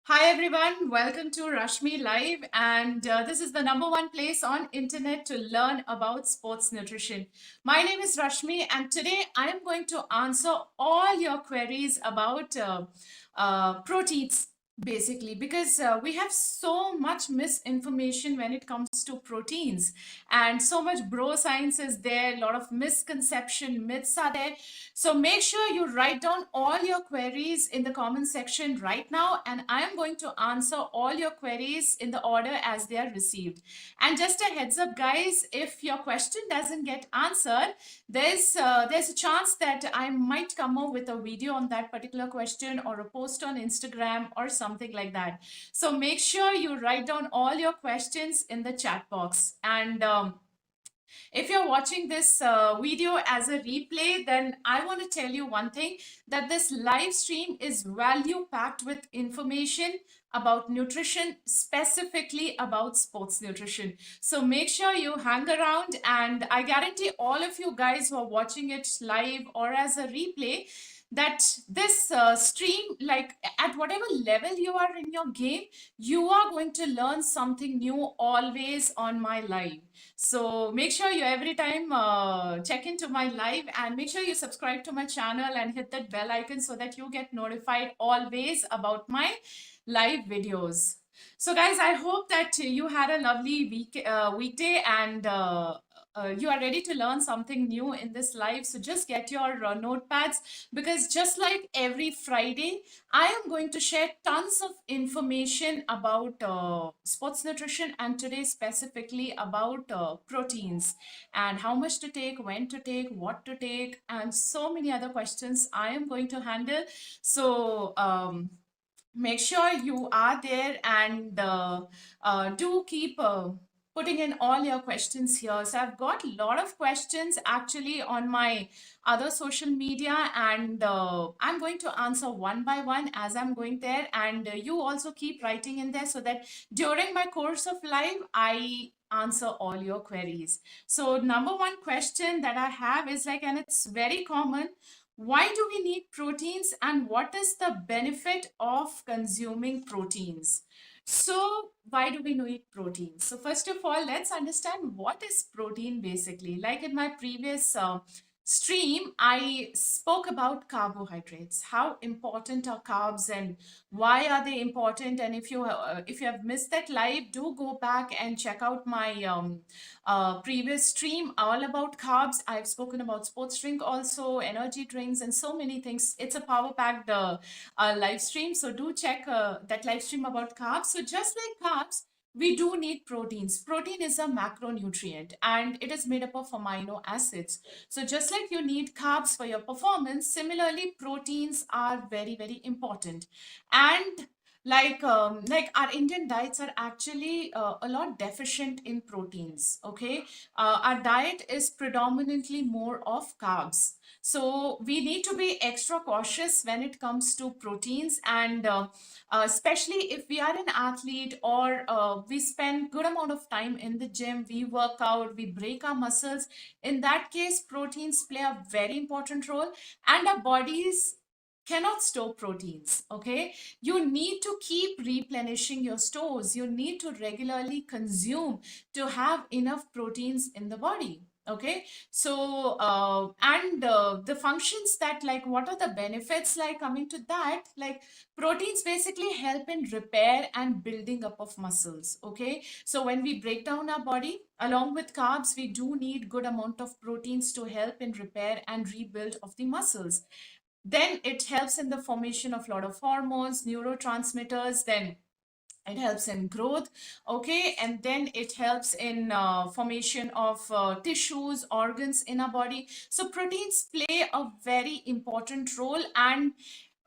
Hi everyone, welcome to RashmiLive, and this is the number one place on internet to learn about sports nutrition. My name is Rashmi, and today I am going to answer all your queries about proteins, basically, because we have so much misinformation when it comes to proteins, and so much bro science is there. A lot of misconception myths are there. So make sure you write down all your queries in the comment section right now, and I am going to answer all your queries in the order as they are received. And just a heads up, guys, if your question doesn't get answered, there's a chance that I might come up with a video on that particular question or a post on Instagram or something like that. So make sure you write down all your questions in the chat box. And if you're watching this video as a replay, then I want to tell you one thing, that this live stream is value packed with information about nutrition, specifically about sports nutrition. So make sure you hang around, and I guarantee all of you guys who are watching it live or as a replay, that this stream, like at whatever level you are in your game, you are going to learn something new always on my live. So make sure you every time check into my live, and make sure you subscribe to my channel and hit that bell icon so that you get notified always about my live videos. So guys, I hope that you had a lovely weekday, and you are ready to learn something new in this live. So just get your notepads, because just like every Friday, I am going to share tons of information about sports nutrition, and today specifically about proteins and how much to take, when to take, what to take, and so many other questions I am going to handle. So make sure you are there, and do keep putting in all your questions here. So I've got a lot of questions actually on my other social media, and I'm going to answer one by one as I'm going there, and you also keep writing in there so that during my course of live I answer all your queries. So number one question that I have is like, and it's very common: why do we need proteins, and what is the benefit of consuming proteins? So why do we need proteins? So first of all, let's understand what is protein basically. Like in my previous stream, I spoke about carbohydrates, how important are carbs and why are they important. And if you have missed that live, do go back and check out my previous stream all about carbs. I've spoken about sports drink also, energy drinks, and so many things. It's a power packed live stream, so do check that live stream about carbs. So just like carbs, we do need proteins. Protein is a macronutrient, and it is made up of amino acids. So just like you need carbs for your performance, similarly proteins are very, very important. And like our Indian diets are actually a lot deficient in proteins. Okay, our diet is predominantly more of carbs. So we need to be extra cautious when it comes to proteins, and especially if we are an athlete, or we spend good amount of time in the gym, we work out, we break our muscles. In that case, proteins play a very important role, and our bodies cannot store proteins. Okay, you need to keep replenishing your stores. You need to regularly consume to have enough proteins in the body. Okay, so and the functions that, like, what are the benefits, like coming to that, like proteins basically help in repair and building up of muscles. Okay, so when we break down our body, along with carbs, we do need good amount of proteins to help in repair and rebuild of the muscles. Then it helps in the formation of a lot of hormones, neurotransmitters. Then it helps in growth. Okay, and then it helps in formation of tissues, organs in our body. So proteins play a very important role. And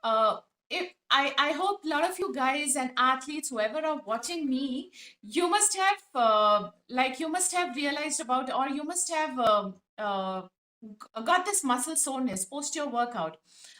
uh, if I hope a lot of you guys and athletes, whoever are watching me, you must have you must have realized about, or you must have got this muscle soreness post your workout.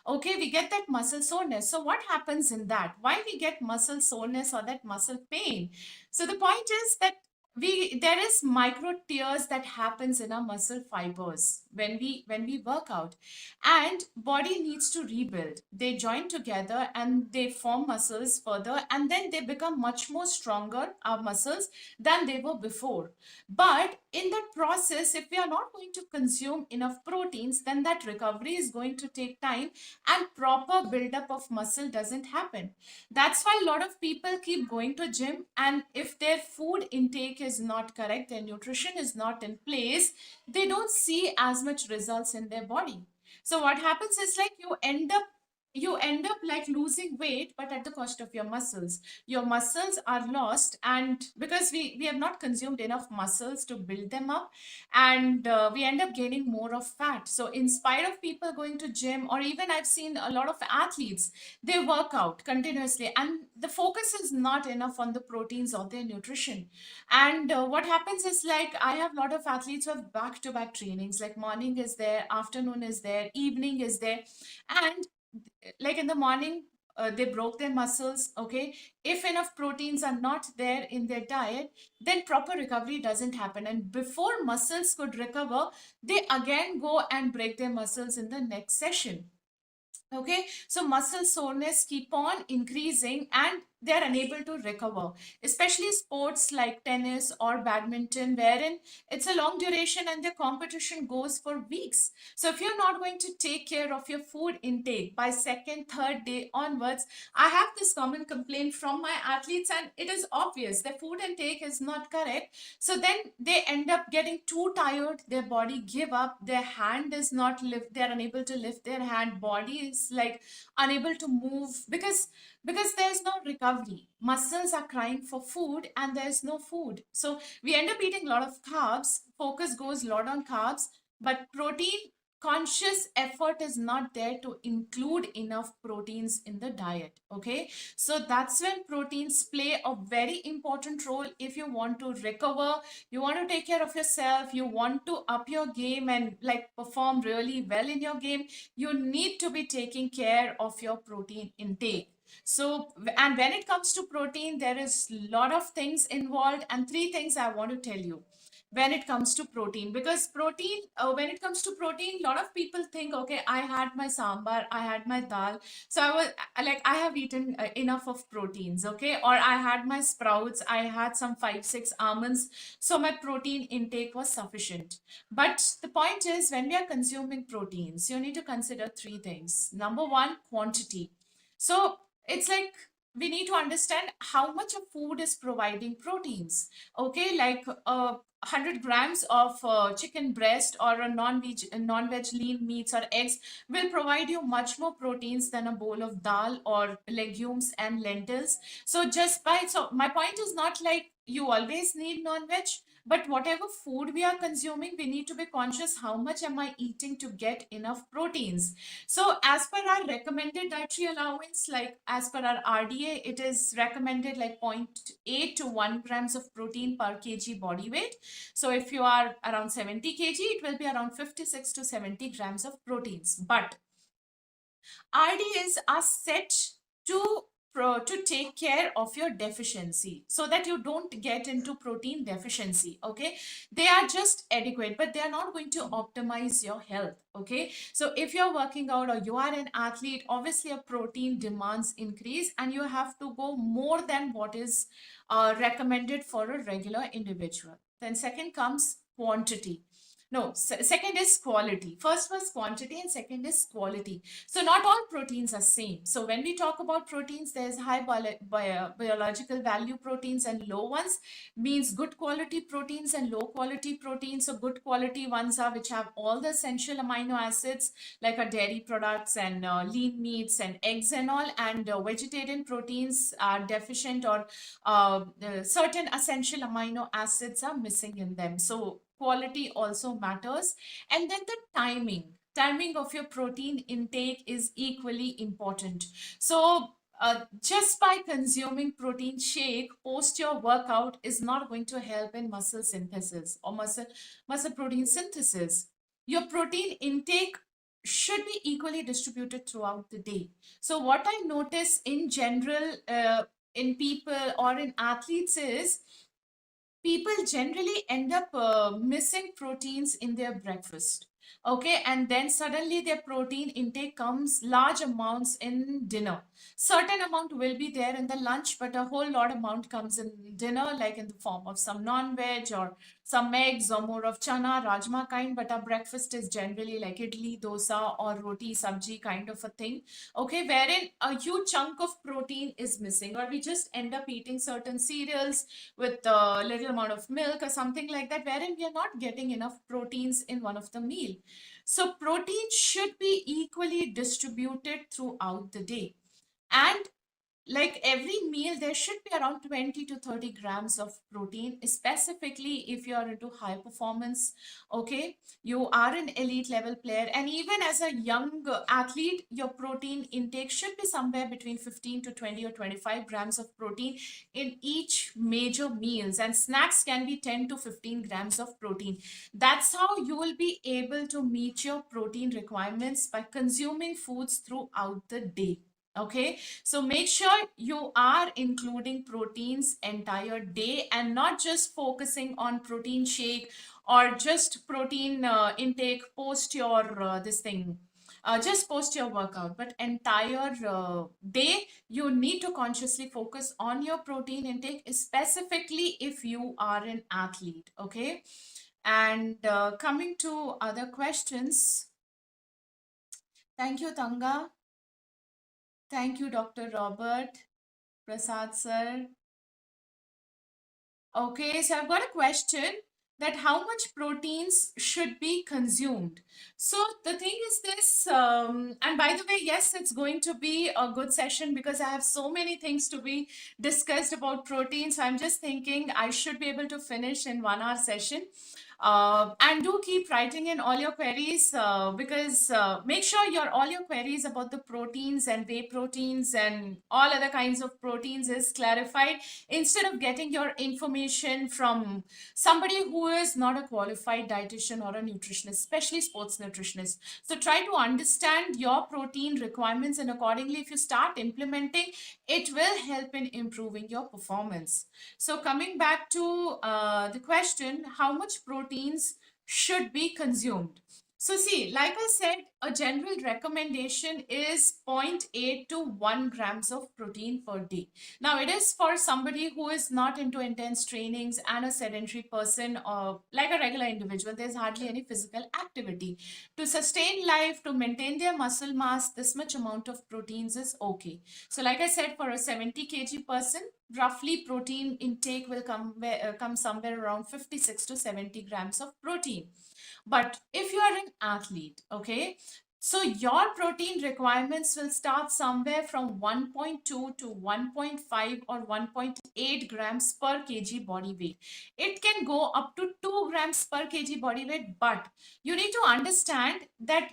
Okay, we get that muscle soreness. So what happens in that? Why we get muscle soreness or that muscle pain? So the point is that there is micro tears that happens in our muscle fibers when we work out, and body needs to rebuild. They join together and they form muscles further, and then they become much more stronger, our muscles, than they were before. But in that process, if we are not going to consume enough proteins, then that recovery is going to take time, and proper buildup of muscle doesn't happen. That's why a lot of people keep going to gym, and if their food intake is not correct, their nutrition is not in place, they don't see as much results in their body. So what happens is like you end up like losing weight, but at the cost of your muscles. Your muscles are lost, and because we have not consumed enough muscles to build them up, and we end up gaining more of fat. So in spite of people going to gym, or even I've seen a lot of athletes, they work out continuously and the focus is not enough on the proteins or their nutrition. And what happens is like I have a lot of athletes who have back to back trainings, like morning is there, afternoon is there, evening is there. And like in the morning, they broke their muscles. Okay, if enough proteins are not there in their diet, then proper recovery doesn't happen, and before muscles could recover, they again go and break their muscles in the next session. Okay, so muscle soreness keep on increasing and they are unable to recover, especially sports like tennis or badminton, wherein it's a long duration and the competition goes for weeks. So if you're not going to take care of your food intake by second, third day onwards, I have this common complaint from my athletes, and it is obvious their food intake is not correct. So then they end up getting too tired, their body give up, their hand is not lift, they're unable to lift their hand, body is like unable to move, because there's no recovery. Muscles are crying for food and there's no food. So we end up eating a lot of carbs, focus goes a lot on carbs, but protein conscious effort is not there to include enough proteins in the diet. Okay, so that's when proteins play a very important role. If you want to recover, you want to take care of yourself, you want to up your game and like perform really well in your game, you need to be taking care of your protein intake. So, and when it comes to protein, there is a lot of things involved, and three things I want to tell you when it comes to protein. Because protein, when it comes to protein, a lot of people think, okay, I had my sambar, I had my dal, so I was like, I have eaten enough of proteins, okay, or I had my sprouts, I had some 5 6 almonds, so my protein intake was sufficient. But the point is, when we are consuming proteins, you need to consider three things. Number one, quantity. So it's like we need to understand how much of food is providing proteins. Okay, like 100 grams of chicken breast or a non-veg lean meats or eggs will provide you much more proteins than a bowl of dal or legumes and lentils. So just by, so my point is not like you always need non-veg, but whatever food we are consuming, we need to be conscious how much am I eating to get enough proteins. So as per our recommended dietary allowance, like as per our RDA, it is recommended like zero point 0.8 to 1 grams of protein per kg body weight. So if you are around 70 kg, it will be around 56 to 70 grams of proteins. But RDAs are set to to take care of your deficiency so that you don't get into protein deficiency. Okay, they are just adequate, but they are not going to optimize your health. Okay, so if you're working out or you are an athlete, obviously your protein demands increase and you have to go more than what is recommended for a regular individual. Then second comes quantity. No, second is quality. First was quantity and second is quality. So not all proteins are same. So when we talk about proteins, there's high biological value proteins and low ones, means good quality proteins and low quality proteins. So good quality ones are which have all the essential amino acids like our dairy products and lean meats and eggs and all. And vegetarian proteins are deficient, or certain essential amino acids are missing in them. So quality also matters. And then the timing of your protein intake is equally important. So just by consuming protein shake post your workout is not going to help in muscle synthesis or muscle protein synthesis. Your protein intake should be equally distributed throughout the day. So what I notice in general in people or in athletes is people generally end up missing proteins in their breakfast. Okay, and then suddenly their protein intake comes large amounts in dinner. Certain amount will be there in the lunch, but a whole lot amount comes in dinner, like in the form of some non-veg or some eggs or more of chana, rajma kind. But our breakfast is generally like idli, dosa, or roti, sabji kind of a thing. Okay, wherein a huge chunk of protein is missing, or we just end up eating certain cereals with a little amount of milk or something like that, wherein we are not getting enough proteins in one of the meal. So protein should be equally distributed throughout the day. And like every meal, there should be around 20 to 30 grams of protein, specifically if you are into high performance. Okay, you are an elite level player, and even as a young athlete, your protein intake should be somewhere between 15 to 20 or 25 grams of protein in each major meals, and snacks can be 10 to 15 grams of protein. That's how you will be able to meet your protein requirements by consuming foods throughout the day. Okay, so make sure you are including proteins entire day and not just focusing on protein shake or just protein intake post your this thing. Just post your workout, but entire day you need to consciously focus on your protein intake, specifically if you are an athlete. Okay, and coming to other questions. Thank you, Tanga. Thank you, Dr. Robert. Prasad sir. Okay, so I've got a question that how much proteins should be consumed. So the thing is this, and by the way, yes, it's going to be a good session because I have so many things to be discussed about protein. So I'm just thinking I should be able to finish in 1 hour session. And do keep writing in all your queries because make sure your all your queries about the proteins and whey proteins and all other kinds of proteins is clarified, instead of getting your information from somebody who is not a qualified dietitian or a nutritionist, especially sports nutritionist. So try to understand your protein requirements, and accordingly, if you start implementing, it will help in improving your performance. So coming back to the question, how much proteins should be consumed? So see, like I said, a general recommendation is zero point 0.8 to 1 grams of protein per day. Now it is for somebody who is not into intense trainings and a sedentary person or like a regular individual. There's hardly any physical activity. To sustain life, to maintain their muscle mass, this much amount of proteins is okay. So like I said, for a 70 kg person, roughly protein intake will come somewhere around 56 to 70 grams of protein. But if you are an athlete, okay, so your protein requirements will start somewhere from 1.2 to 1.5 or 1.8 grams per kg body weight. It can go up to 2 grams per kg body weight, but you need to understand that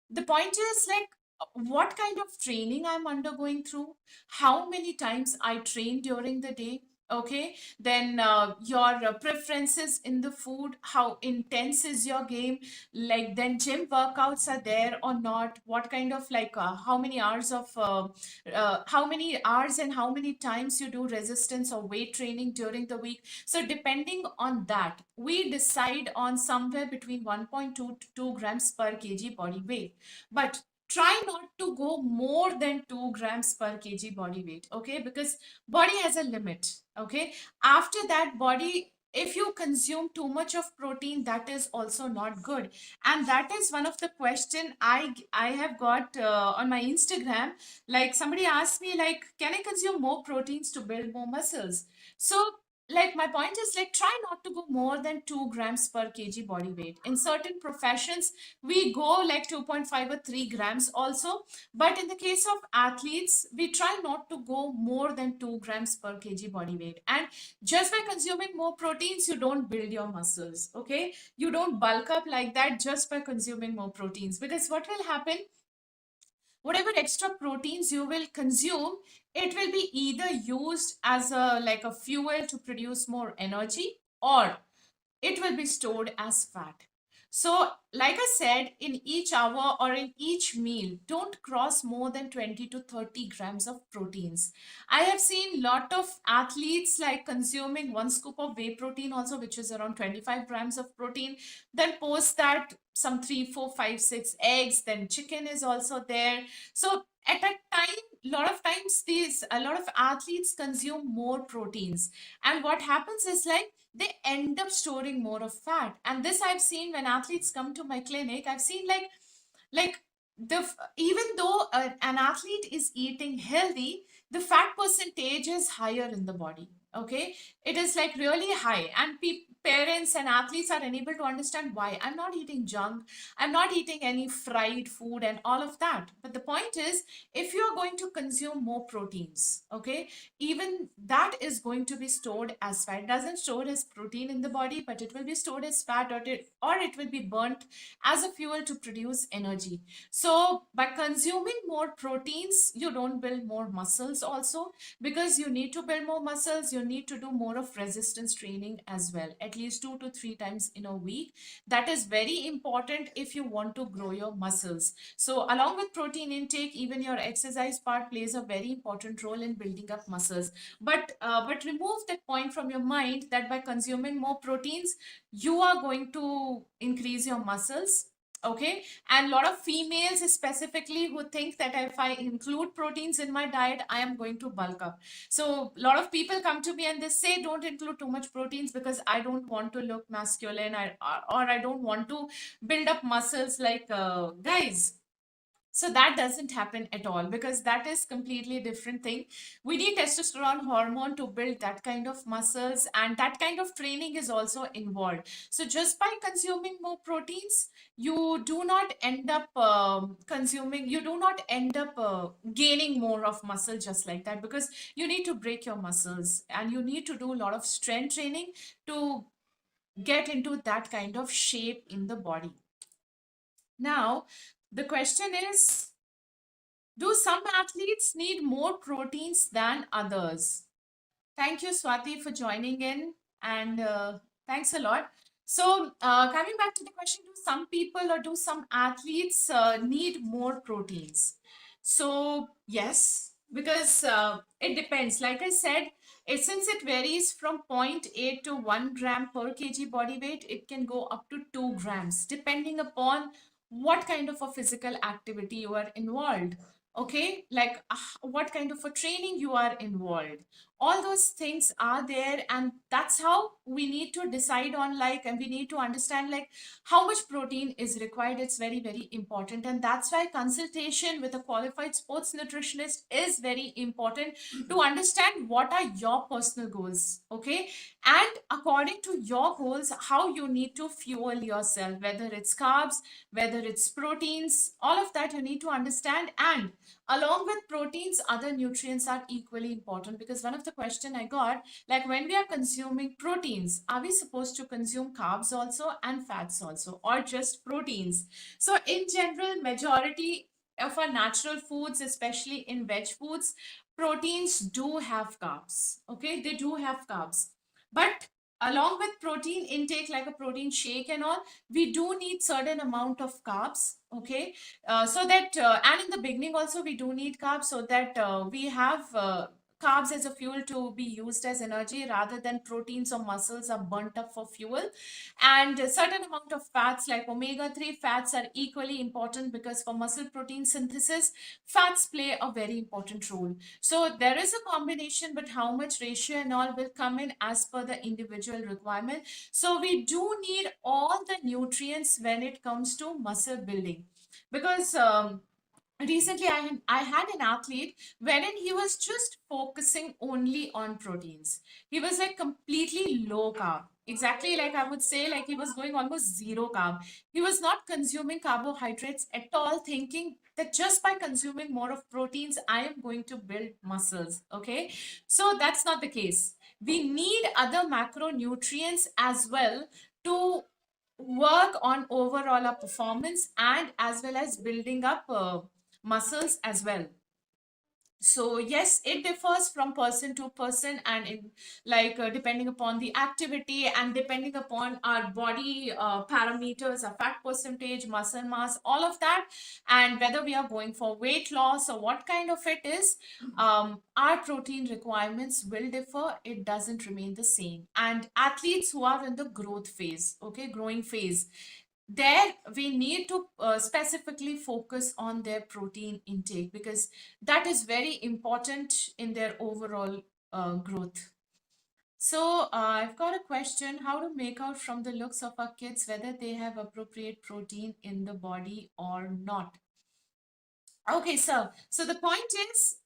the point is like what kind of training I'm undergoing through, how many times I train during the day. Okay, then your preferences in the food, how intense is your game, like then gym workouts are there or not, what kind of like how many hours of how many hours and how many times you do resistance or weight training during the week. So depending on that, we decide on somewhere between 1.2 to 2 grams per kg body weight. But try not to go more than 2 grams per kg body weight. Okay, because body has a limit. Okay, after that, body, if you consume too much of protein, that is also not good. And that is one of the question I have got on my Instagram. Like somebody asked me like, can I consume more proteins to build more muscles? So like my point is like, try not to go more than 2 grams per kg body weight. In certain professions we go like 2.5 or 3 grams also, but in the case of athletes we try not to go more than 2 grams per kg body weight. And just by consuming more proteins, you don't build your muscles. Okay, you don't bulk up like that just by consuming more proteins, because what will happen, whatever extra proteins you will consume, it will be either used as a like a fuel to produce more energy, or it will be stored as fat. So like I said, in each hour or in each meal, don't cross more than 20 to 30 grams of proteins. I have seen lot of athletes like consuming one scoop of whey protein also, which is around 25 grams of protein. Then post that some 3, 4, 5, 6 eggs. Then chicken is also there. So at a time, lot of times these a lot of athletes consume more proteins, and what happens is like they end up storing more of fat. And this I've seen when athletes come to my clinic. I've seen like even though an athlete is eating healthy, the fat percentage is higher in the body. Okay, it is like really high, and parents and athletes are unable to understand why. I'm not eating junk, I'm not eating any fried food and all of that. But the point is, if you are going to consume more proteins, okay, even that is going to be stored as fat. It doesn't store as protein in the body, but it will be stored as fat, or it will be burnt as a fuel to produce energy. So by consuming more proteins, you don't build more muscles also, because you need to build more muscles, you need to do more of resistance training as well, at least 2 to 3 times in a week. That is very important if you want to grow your muscles. So along with protein intake, even your exercise part plays a very important role in building up muscles. But remove that point from your mind that by consuming more proteins, you are going to increase your muscles. Okay, and a lot of females specifically who think that if I include proteins in my diet, I am going to bulk up. So a lot of people come to me and they say, don't include too much proteins because I don't want to look masculine, or I don't want to build up muscles like guys. So that doesn't happen at all, because that is completely different thing. We need testosterone hormone to build that kind of muscles, and that kind of training is also involved. So just by consuming more proteins, you do not end up you do not end up gaining more of muscle just like that, because you need to break your muscles and you need to do a lot of strength training to get into that kind of shape in the body. Now, the question is, do some athletes need more proteins than others? Thank you, Swati, for joining in, and thanks a lot. So, coming back to the question, do some people or do some athletes need more proteins? So, yes, because it depends. Like I said, since it varies from zero point 0.8 to 1 gram per kg body weight, it can go up to 2 grams, depending upon what kind of a physical activity you are involved. Okay, like what kind of a training you are involved, all those things are there, and that's how we need to decide on, like, and we need to understand like how much protein is required. It's very very important, and that's why consultation with a qualified sports nutritionist is very important, to understand what are your personal goals. Okay, and according to your goals, how you need to fuel yourself, whether it's carbs, whether it's proteins, all of that you need to understand. And along with proteins, other nutrients are equally important, because one of the question I got, like, when we are consuming proteins, are we supposed to consume carbs also and fats also, or just proteins? So in general, majority of our natural foods, especially in veg foods, proteins do have carbs. Okay, they do have carbs, but along with protein intake, like a protein shake and all, we do need certain amount of carbs. Okay, so that and in the beginning also we do need carbs, so that we have carbs as a fuel to be used as energy, rather than proteins or muscles are burnt up for fuel. And a certain amount of fats like omega-3 fats are equally important, because for muscle protein synthesis, fats play a very important role. So there is a combination, but how much ratio and all will come in as per the individual requirement. So we do need all the nutrients when it comes to muscle building, because recently I had an athlete wherein he was just focusing only on proteins. He was like completely low carb, exactly, like I would say, like he was going almost zero carb. He was not consuming carbohydrates at all, thinking that just by consuming more of proteins I am going to build muscles. Okay, so that's not the case. We need other macronutrients as well to work on overall our performance, and as well as building up muscles as well. So yes, it differs from person to person, and in like depending upon the activity and depending upon our body parameters, our fat percentage, muscle mass, all of that, and whether we are going for weight loss or what kind of it is, our protein requirements will differ. It doesn't remain the same. And athletes who are in the growth phase, okay, growing phase, there we need to specifically focus on their protein intake, because that is very important in their overall growth. So I've got a question: how to make out from the looks of our kids whether they have appropriate protein in the body or not? Okay, sir. So the point is,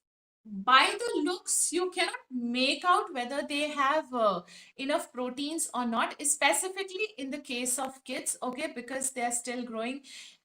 by the looks, you cannot make out whether they have enough proteins or not, specifically in the case of kids, okay, because they are still growing.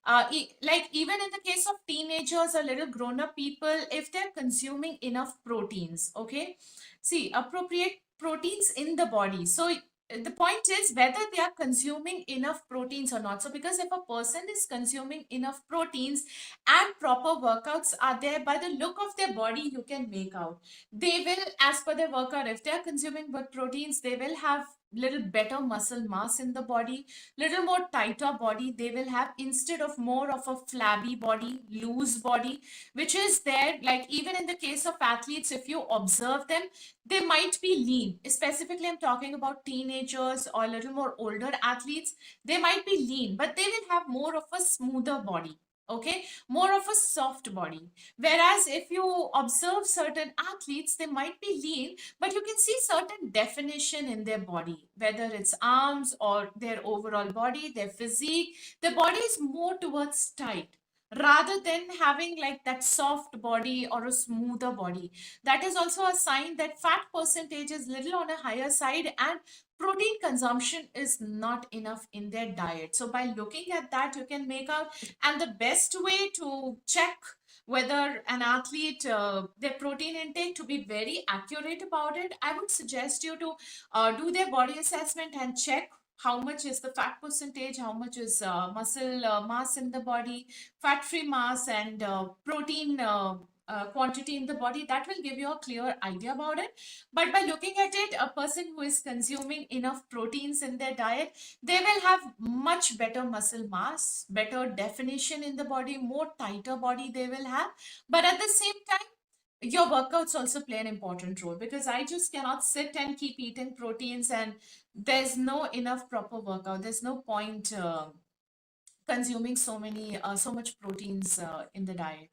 Like even in the case of teenagers or little grown-up people, if they're consuming enough proteins, okay, see, appropriate proteins in the body. So the point is whether they are consuming enough proteins or not. So because if a person is consuming enough proteins and proper workouts are there, by the look of their body you can make out they will, as per their workout, if they are consuming good proteins, they will have little better muscle mass in the body, little more tighter body they will have, instead of more of a flabby body, loose body, which is there. Like even in the case of athletes, if you observe them, they might be lean. Specifically, I'm talking about teenagers or a little more older athletes. They might be lean, but they will have more of a smoother body, okay, more of a soft body. Whereas if you observe certain athletes, they might be lean, but you can see certain definition in their body, whether it's arms or their overall body, their physique. The body is more towards tight rather than having like that soft body or a smoother body. That is also a sign that fat percentage is little on a higher side, and protein consumption is not enough in their diet. So by looking at that, you can make out. And the best way to check whether an athlete their protein intake, to be very accurate about it, I would suggest you to do their body assessment and check how much is the fat percentage, how much is muscle mass in the body, fat free mass, and protein quantity in the body. That will give you a clear idea about it. But by looking at it, a person who is consuming enough proteins in their diet, they will have much better muscle mass, better definition in the body, more tighter body they will have. But at the same time, your workouts also play an important role, because I just cannot sit and keep eating proteins and there's no enough proper workout. There's no point consuming so much proteins in the diet.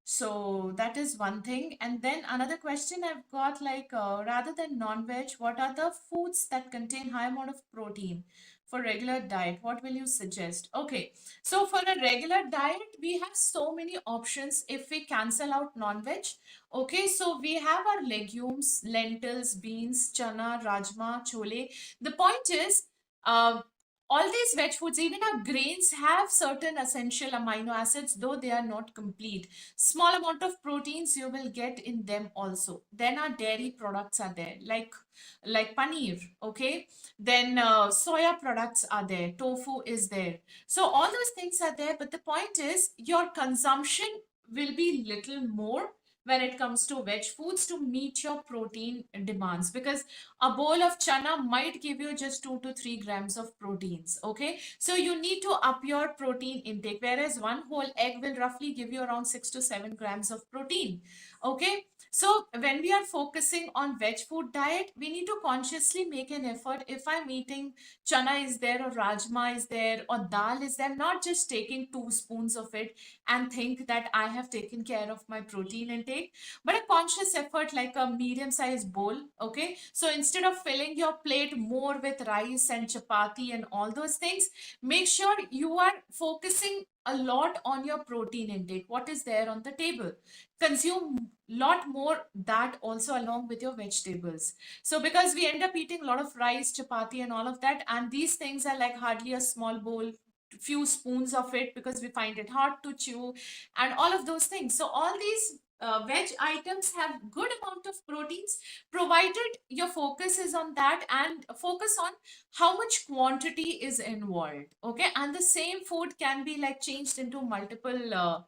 So that is one thing. And then another question I've got, like, rather than non-veg, what are the foods that contain high amount of protein for regular diet? What will you suggest? Okay, so for a regular diet, we have so many options if we cancel out non-veg. Okay, so we have our legumes, lentils, beans, chana, rajma, chole. The point is, uh, all these veg foods, even our grains, have certain essential amino acids, though they are not complete. Small amount of proteins you will get in them also. Then our dairy products are there, like paneer, okay, then soya products are there, tofu is there. So all those things are there, but the point is your consumption will be little more when it comes to veg foods to meet your protein demands, because a bowl of chana might give you just 2 to 3 grams of proteins, okay. So you need to up your protein intake, whereas one whole egg will roughly give you around 6 to 7 grams of protein, okay. So when we are focusing on veg food diet, we need to consciously make an effort. If I'm eating chana is there, or rajma is there, or dal is there, not just taking 2 spoons of it and think that I have taken care of my protein intake, but a conscious effort, like a medium sized bowl, okay. So instead of filling your plate more with rice and chapati and all those things, make sure you are focusing a lot on your protein intake, what is there on the table. Consume lot more that also along with your vegetables. So because we end up eating a lot of rice, chapati and all of that, and these things are like hardly a small bowl, few spoons of it, because we find it hard to chew and all of those things. So all these veg items have good amount of proteins, provided your focus is on that and focus on how much quantity is involved, okay. And the same food can be like changed into multiple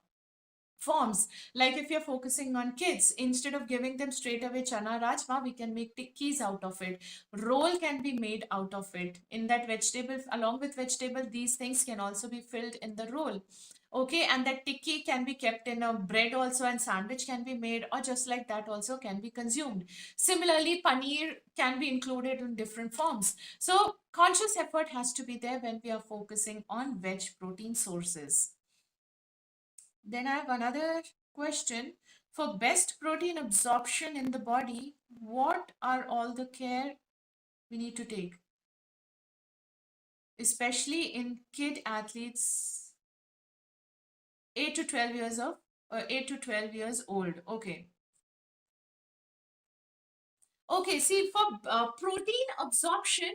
forms. Like if you're focusing on kids, instead of giving them straight away chana rajma, we can make tikkis out of it. Roll can be made out of it. In that vegetable, along with vegetable, these things can also be filled in the roll. Okay, and that tikki can be kept in a bread also, and sandwich can be made, or just like that also can be consumed. Similarly, paneer can be included in different forms. So conscious effort has to be there when we are focusing on veg protein sources. Then I have another question. For best protein absorption in the body, what are all the care we need to take, especially in kid athletes 8 to 12 years of 8 to 12 years old? Okay. Okay, see, for protein absorption,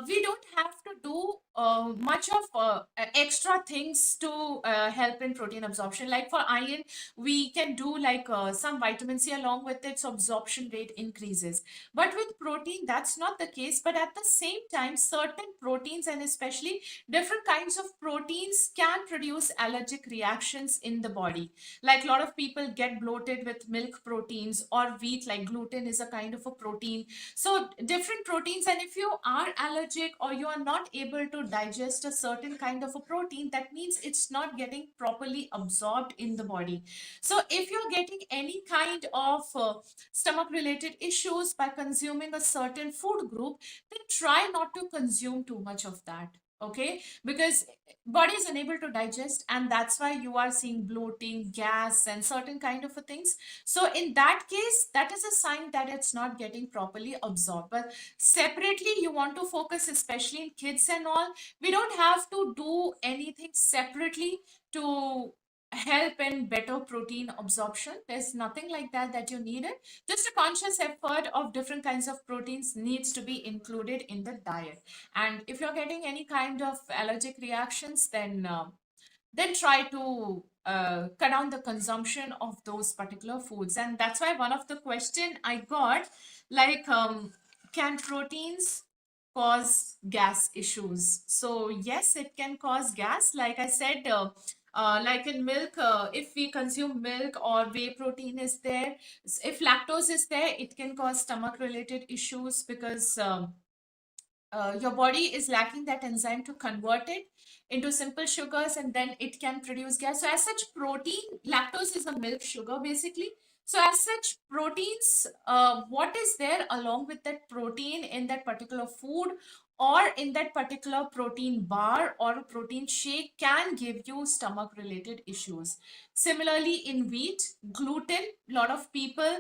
we don't have to do much of extra things to help in protein absorption. Like for iron, we can do like some vitamin C along with it, so absorption rate increases. But with protein, that's not the case. But at the same time, certain proteins and especially different kinds of proteins can produce allergic reactions in the body. Like a lot of people get bloated with milk proteins or wheat, like gluten is a kind of a protein. So different proteins, and if you are allergic or you are not able to digest a certain kind of a protein, that means it's not getting properly absorbed in the body. So if you're getting any kind of stomach related issues by consuming a certain food group, then try not to consume too much of that. Okay, because body is unable to digest, and that's why you are seeing bloating, gas, and certain kind of a things. So in that case, that is a sign that it's not getting properly absorbed. But separately, you want to focus especially in kids and all. We don't have to do anything separately to help in better protein absorption. There's nothing like that that you need it. Just a conscious effort of different kinds of proteins needs to be included in the diet. And if you're getting any kind of allergic reactions, then try to cut down the consumption of those particular foods. And that's why one of the question I got, like, can proteins cause gas issues? So yes, it can cause gas. Like I said, like in milk, if we consume milk or whey protein is there, if lactose is there, it can cause stomach related issues because your body is lacking that enzyme to convert it into simple sugars, and then it can produce gas. So as such, protein, lactose is a milk sugar basically. So as such, proteins, what is there along with that protein in that particular food or in that particular protein bar or a protein shake can give you stomach related issues. Similarly, in wheat, gluten, a lot of people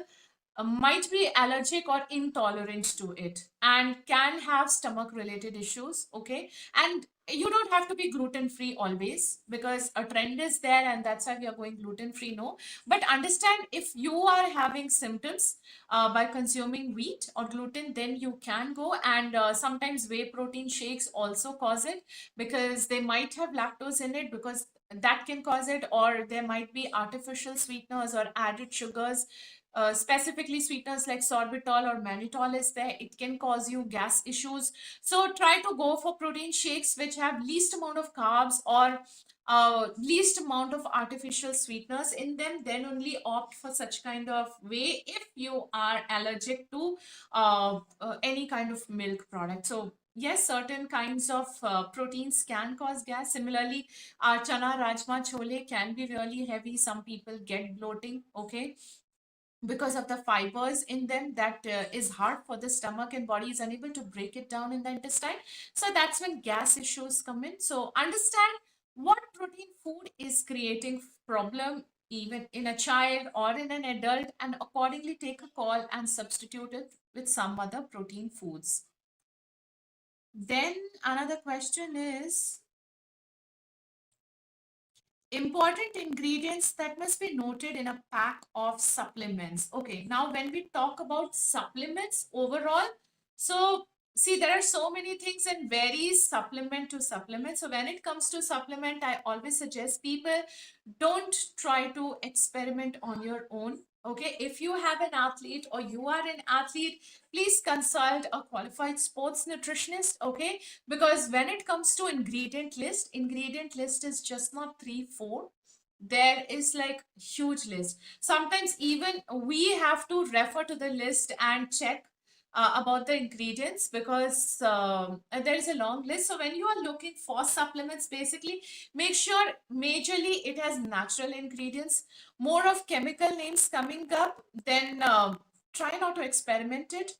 might be allergic or intolerant to it and can have stomach related issues. Okay, and you don't have to be gluten free always, because a trend is there and that's why we are going gluten free. No, but understand, if you are having symptoms by consuming wheat or gluten, then you can go, and sometimes whey protein shakes also cause it, because they might have lactose in it, because that can cause it, or there might be artificial sweeteners or added sugars, specifically sweeteners like sorbitol or mannitol is there. It can cause you gas issues. So try to go for protein shakes which have least amount of carbs or least amount of artificial sweeteners in them. Then only opt for such kind of way if you are allergic to any kind of milk product. So yes, certain kinds of proteins can cause gas. Similarly, chana, rajma, chole can be really heavy. Some people get bloating. Okay, because of the fibers in them, that is hard for the stomach, and body is unable to break it down in the intestine. So that's when gas issues come in. So understand what protein food is creating problem even in a child or in an adult, and accordingly take a call and substitute it with some other protein foods. Then another question is, important ingredients that must be noted in a pack of supplements. Okay, now when we talk about supplements overall, so see, there are so many things and varies supplement to supplement. So when it comes to supplement, I always suggest people don't try to experiment on your own. Okay, if you have an athlete or you are an athlete, please consult a qualified sports nutritionist. Okay, because when it comes to ingredient list is just not 3 4. there is like huge list. Sometimes even we have to refer to the list and check about the ingredients, because there is a long list. So when you are looking for supplements, basically make sure majorly it has natural ingredients. More of chemical names coming up, then try not to experiment it.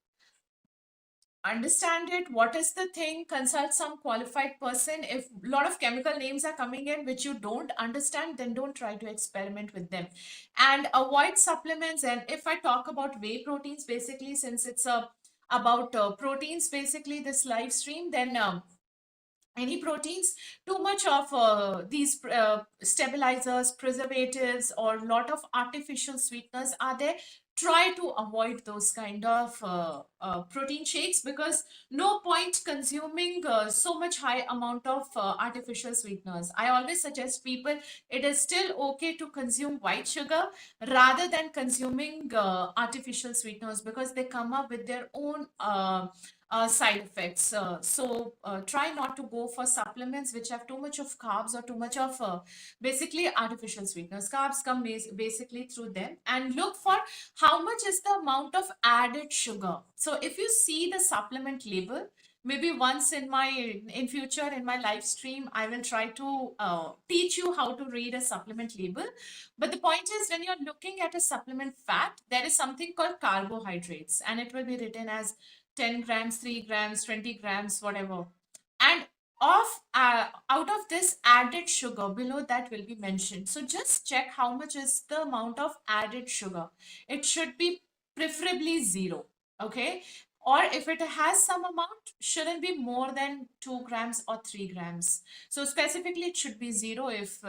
Understand it, what is the thing, consult some qualified person. If a lot of chemical names are coming in which you don't understand, then don't try to experiment with them, and avoid supplements. And if I talk about whey proteins, basically, since it's about proteins, basically this live stream, then any proteins, too much of these stabilizers, preservatives, or lot of artificial sweeteners are there. Try to avoid those kind of protein shakes, because no point consuming so much high amount of artificial sweeteners. I always suggest people, it is still okay to consume white sugar rather than consuming artificial sweeteners, because they come up with their own side effects. So try not to go for supplements which have too much of carbs or too much of basically artificial sweeteners. Carbs come basically through them, and look for how much is the amount of added sugar. So if you see the supplement label, maybe once in future in my live stream, I will try to teach you how to read a supplement label. But the point is, when you're looking at a supplement fat, there is something called carbohydrates, and it will be written as 10 grams, 3 grams, 20 grams, whatever. And out of this added sugar, below that will be mentioned. So just check how much is the amount of added sugar. It should be preferably zero. Okay. Or if it has some amount, shouldn't be more than 2 grams or 3 grams. So specifically, it should be zero if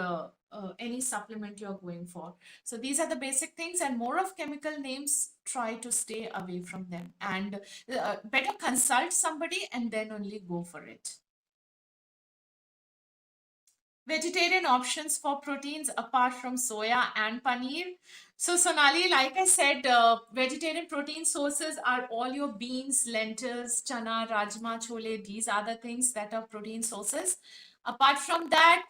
any supplement you're going for. So these are the basic things, and more of chemical names, try to stay away from them, and better consult somebody and then only go for it. Vegetarian options for proteins apart from soya and paneer. So Sonali, like I said, vegetarian protein sources are all your beans, lentils, chana, rajma, chole. These are the things that are protein sources. Apart from that,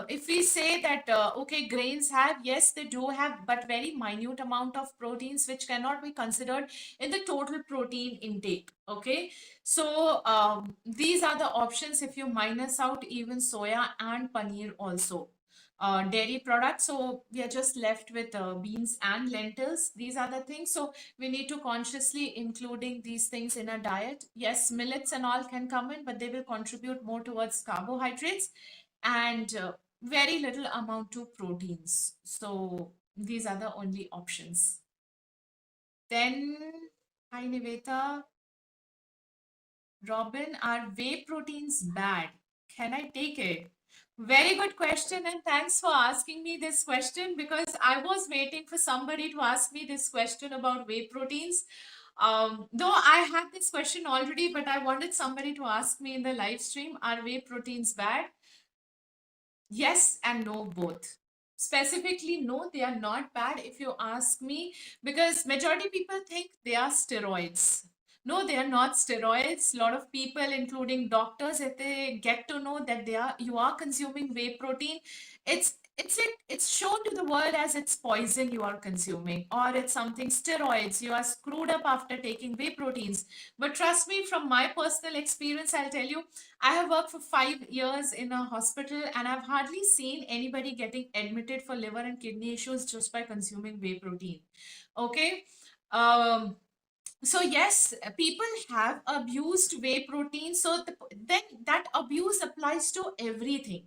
if we say that, okay, grains have, yes, they do have, but very minute amount of proteins which cannot be considered in the total protein intake. Okay. So these are the options if you minus out even soya and paneer also. Dairy products, so we are just left with beans and lentils. These are the things. So we need to consciously including these things in our diet. Yes, millets and all can come in, but they will contribute more towards carbohydrates, and very little amount to proteins. So these are the only options. Then, hi Niveta. Robin, are whey proteins bad? Can I take it? Very good question, and thanks for asking me this question, because I was waiting for somebody to ask me this question about whey proteins. Though I had this question already, but I wanted somebody to ask me in the live stream, are whey proteins bad? Yes and no, both. Specifically, no, they are not bad if you ask me, because majority people think they are steroids. No, they are not steroids. A lot of people, including doctors, if they get to know that you are consuming whey protein, it's shown to the world as it's poison you are consuming, or it's something steroids. You are screwed up after taking whey proteins. But trust me, from my personal experience, I'll tell you, I have worked for 5 years in a hospital, and I've hardly seen anybody getting admitted for liver and kidney issues just by consuming whey protein. Okay. Um, so yes, people have abused whey protein. So then that abuse applies to everything.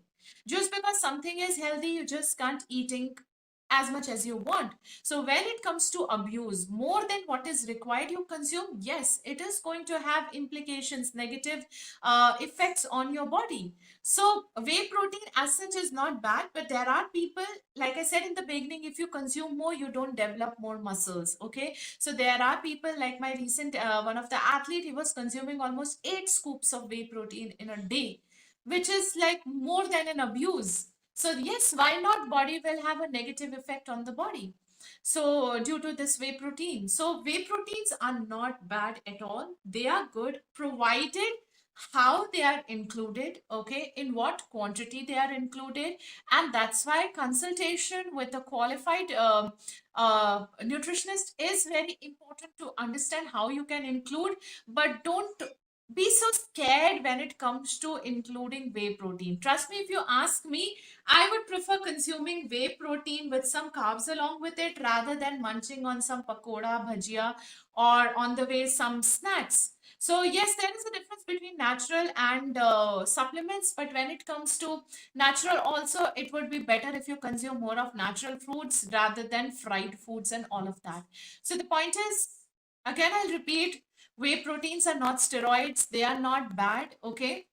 Just because something is healthy, you just can't eating as much as you want. So when it comes to abuse more than what is required, you consume, yes, it is going to have implications, negative effects on your body. So whey protein as such is not bad, but there are people, like I said in the beginning, if you consume more, you don't develop more muscles. Okay. So there are people like my recent one of the athlete, he was consuming almost 8 scoops of whey protein in a day, which is like more than an abuse. So yes, why not? Body will have a negative effect on the body. So due to this whey protein. So whey proteins are not bad at all. They are good, provided how they are included, okay, in what quantity they are included. And that's why consultation with a qualified nutritionist is very important to understand how you can include. But don't be so scared when it comes to including whey protein. Trust me, if you ask me, I would prefer consuming whey protein with some carbs along with it rather than munching on some pakoda, bhajia, or on the way some snacks. So yes, there is a difference between natural and supplements, but when it comes to natural also, it would be better if you consume more of natural foods rather than fried foods and all of that. So the point is, again, I'll repeat, whey proteins are not steroids. They are not bad, okay?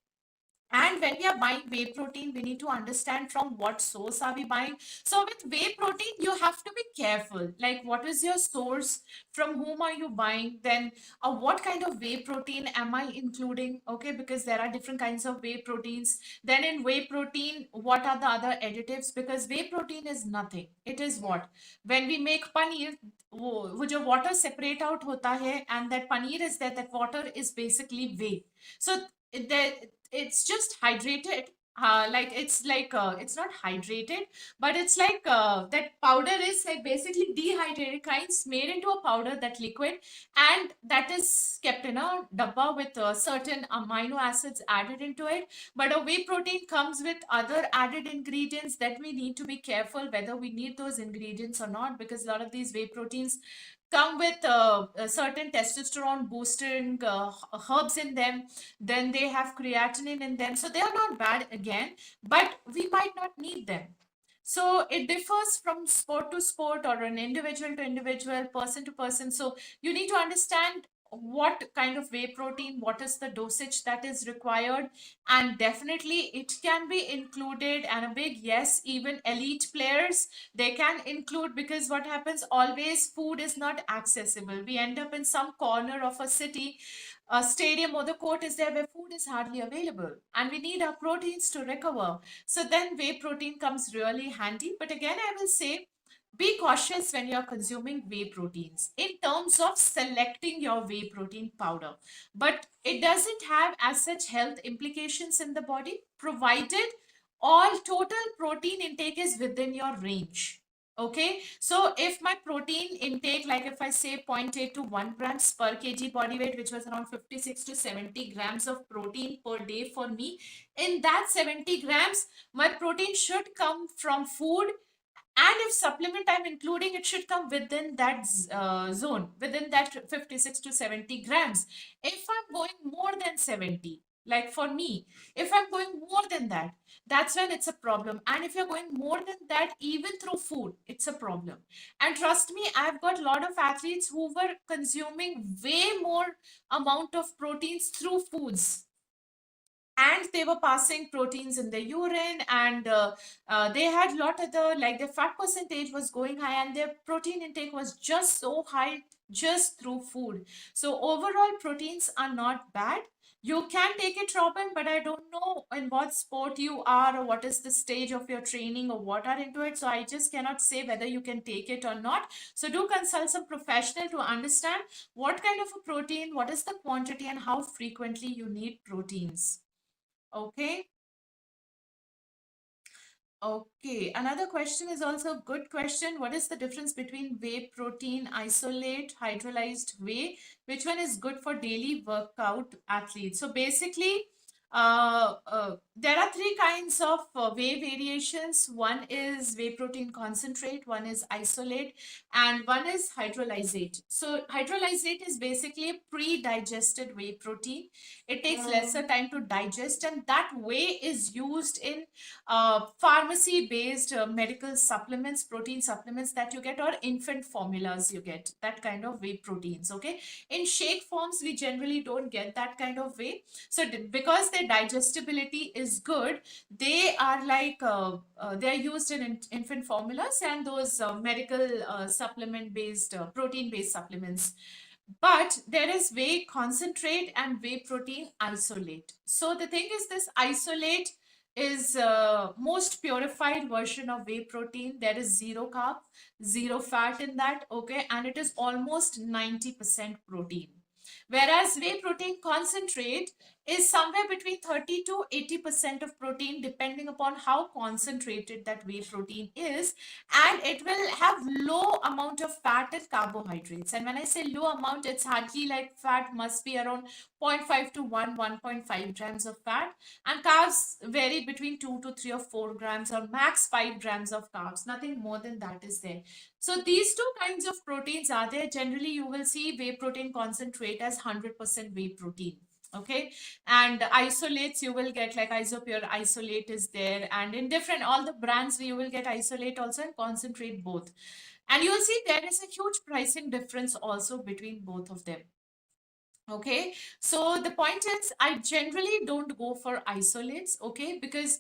And when we are buying whey protein, we need to understand from what source are we buying. So with whey protein, you have to be careful. Like, what is your source? From whom are you buying? Then, what kind of whey protein am I including? Okay, because there are different kinds of whey proteins. Then in whey protein, what are the other additives? Because whey protein is nothing. It is what? When we make paneer, वो जो water separate out होता है, and that paneer is there, that water is basically whey. So there, it's just hydrated, like it's not hydrated, but it's like that powder is like basically dehydrated kinds made into a powder, that liquid, and that is kept in a dabba with certain amino acids added into it. But a whey protein comes with other added ingredients that we need to be careful whether we need those ingredients or not, because a lot of these whey proteins come with a certain testosterone boosting herbs in them. Then they have creatinine in them, so they are not bad again, but we might not need them. So it differs from sport to sport, or an individual to individual, person to person. So you need to understand what kind of whey protein, what is the dosage that is required. And definitely it can be included, and a big yes, even elite players, they can include, because what happens, always food is not accessible. We end up in some corner of a city, a stadium, or the court is there where food is hardly available, and we need our proteins to recover. So then whey protein comes really handy. But again, I will say, be cautious when you are consuming whey proteins in terms of selecting your whey protein powder. But it doesn't have as such health implications in the body, provided all total protein intake is within your range. Okay, so if my protein intake, like if I say zero point 0.8 to 1 grams per kg body weight, which was around 56 to 70 grams of protein per day for me, in that 70 grams, my protein should come from food. And if supplement I'm including, it should come within that zone, within that 56 to 70 grams. If I'm going more than 70, like for me, if I'm going more than that, that's when it's a problem. And if you're going more than that, even through food, it's a problem. And trust me, I've got a lot of athletes who were consuming way more amount of proteins through foods, and they were passing proteins in the urine, and they had a lot of the, like, the fat percentage was going high, and their protein intake was just so high just through food. So overall, proteins are not bad. You can take it, Robin, but I don't know in what sport you are, or what is the stage of your training, or what are into it. So I just cannot say whether you can take it or not. So do consult some professional to understand what kind of a protein, what is the quantity, and how frequently you need proteins. Okay. Okay. Another question is also a good question. What is the difference between whey protein isolate, hydrolyzed whey? Which one is good for daily workout athletes? So basically, there are three kinds of whey variations. One is whey protein concentrate, one is isolate, and one is hydrolyzate. So hydrolyzate is basically a pre-digested whey protein. It takes lesser time to digest, and that whey is used in pharmacy-based medical supplements, protein supplements that you get, or infant formulas you get, that kind of whey proteins. Okay, in shake forms, we generally don't get that kind of whey. So because their digestibility is good, they are like they are used in infant formulas and those medical supplement-based, protein-based supplements. But there is whey concentrate and whey protein isolate. So the thing is, this isolate is most purified version of whey protein. There is zero carb, zero fat in that. Okay, and it is almost 90% protein. Whereas whey protein concentrate is somewhere between 30 to 80% of protein, depending upon how concentrated that whey protein is. And it will have low amount of fat and carbohydrates. And when I say low amount, it's hardly like fat must be around 0.5 to 1.5 grams of fat. And carbs vary between 2 to 3 or 4 grams or max 5 grams of carbs. Nothing more than that is there. So these two kinds of proteins are there. Generally, you will see whey protein concentrate as 100% whey protein. Okay, and isolates you will get like isopure isolate is there, and in different all the brands you will get isolate also and concentrate both. And you'll see there is a huge pricing difference also between both of them. Okay, so the point is I generally don't go for isolates, okay, because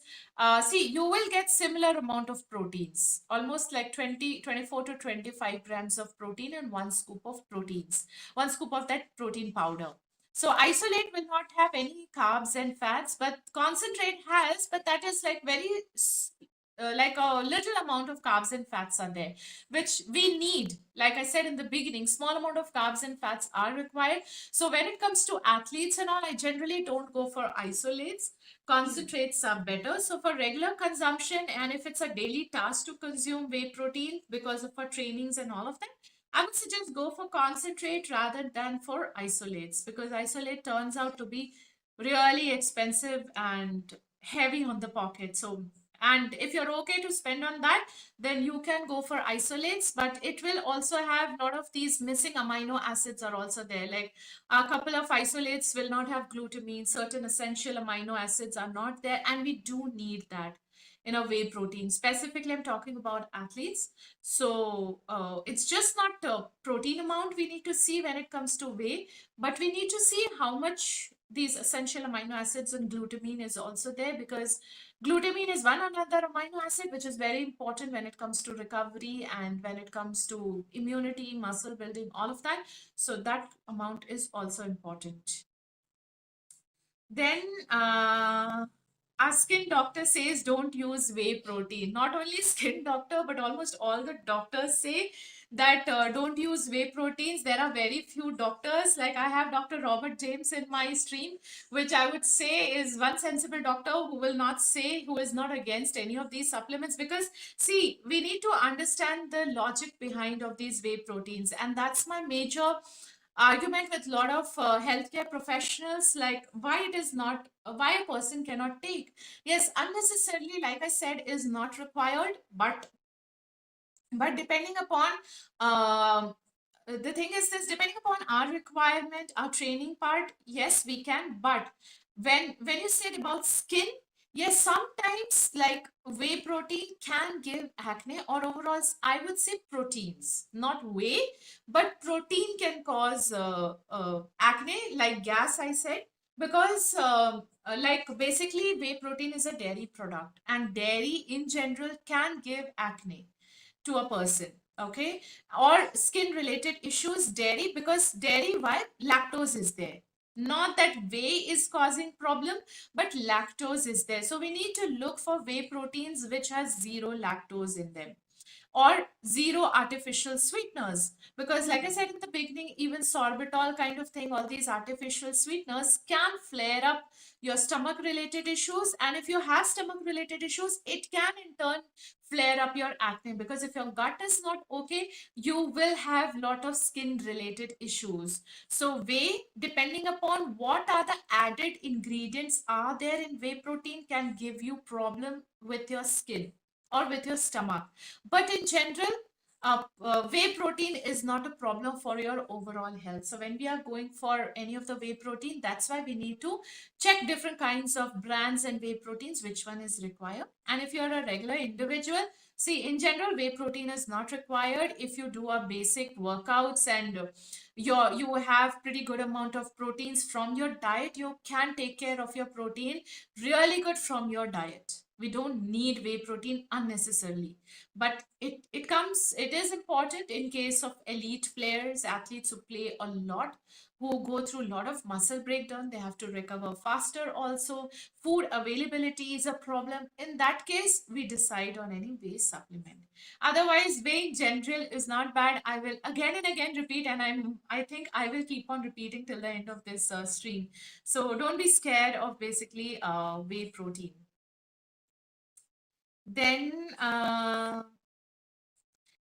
see, you will get similar amount of proteins, almost like 24 to 25 grams of protein and one scoop of proteins, one scoop of that protein powder. So isolate will not have any carbs and fats, but concentrate has, but that is like very like a little amount of carbs and fats are there, which we need. Like I said in the beginning, small amount of carbs and fats are required. So when it comes to athletes and all, I generally don't go for isolates. Concentrates are better. So for regular consumption, and if it's a daily task to consume whey protein because of our trainings and all of that, I would suggest go for concentrate rather than for isolates, because isolate turns out to be really expensive and heavy on the pocket. So, and if you're okay to spend on that, then you can go for isolates, but it will also have a lot of these missing amino acids are also there. Like a couple of isolates will not have glutamine, certain essential amino acids are not there, and we do need that in a whey protein. Specifically, I'm talking about athletes. So it's just not the protein amount we need to see when it comes to whey, but we need to see how much these essential amino acids and glutamine is also there, because glutamine is one another amino acid which is very important when it comes to recovery and when it comes to immunity, muscle building, all of that. So that amount is also important. Then our skin doctor says don't use whey protein. Not only skin doctor, but almost all the doctors say that don't use whey proteins. There are very few doctors. Like I have Dr. Robert James in my stream, which I would say is one sensible doctor who will not say, who is not against any of these supplements. Because see, we need to understand the logic behind of these whey proteins, and that's my major argument with a lot of healthcare professionals, like why it is not why a person cannot take. Yes, unnecessarily, like I said, is not required, but depending upon the thing is this, depending upon our requirement, our training part, yes, we can. But when you said about skin, yes, sometimes like whey protein can give acne, or overall I would say proteins, not whey, but protein can cause acne, like gas I said. Because like basically whey protein is a dairy product, and dairy in general can give acne to a person, okay, or skin related issues. Dairy, because dairy, why? Lactose is there. Not that whey is causing problem, but lactose is there. So we need to look for whey proteins which has zero lactose in them, or zero artificial sweeteners. Because like I said in the beginning, even sorbitol kind of thing, all these artificial sweeteners can flare up your stomach related issues. And if you have stomach related issues, it can in turn flare up your acne. Because if your gut is not okay, you will have lot of skin related issues. So whey, depending upon what are the added ingredients are there in whey protein, can give you problem with your skin or with your stomach. But in general, whey protein is not a problem for your overall health. So when we are going for any of the whey protein, that's why we need to check different kinds of brands and whey proteins, which one is required. And if you're a regular individual, see, in general, whey protein is not required. If you do a basic workouts and you have pretty good amount of proteins from your diet, you can take care of your protein really good from your diet. We don't need whey protein unnecessarily, but it is important in case of elite players, athletes who play a lot. who go through a lot of muscle breakdown. They have to recover faster also. Food availability is a problem. In that case, we decide on any whey supplement. Otherwise, whey in general is not bad. I will again and again repeat, and I think I will keep on repeating till the end of this stream. So don't be scared of basically whey protein. Then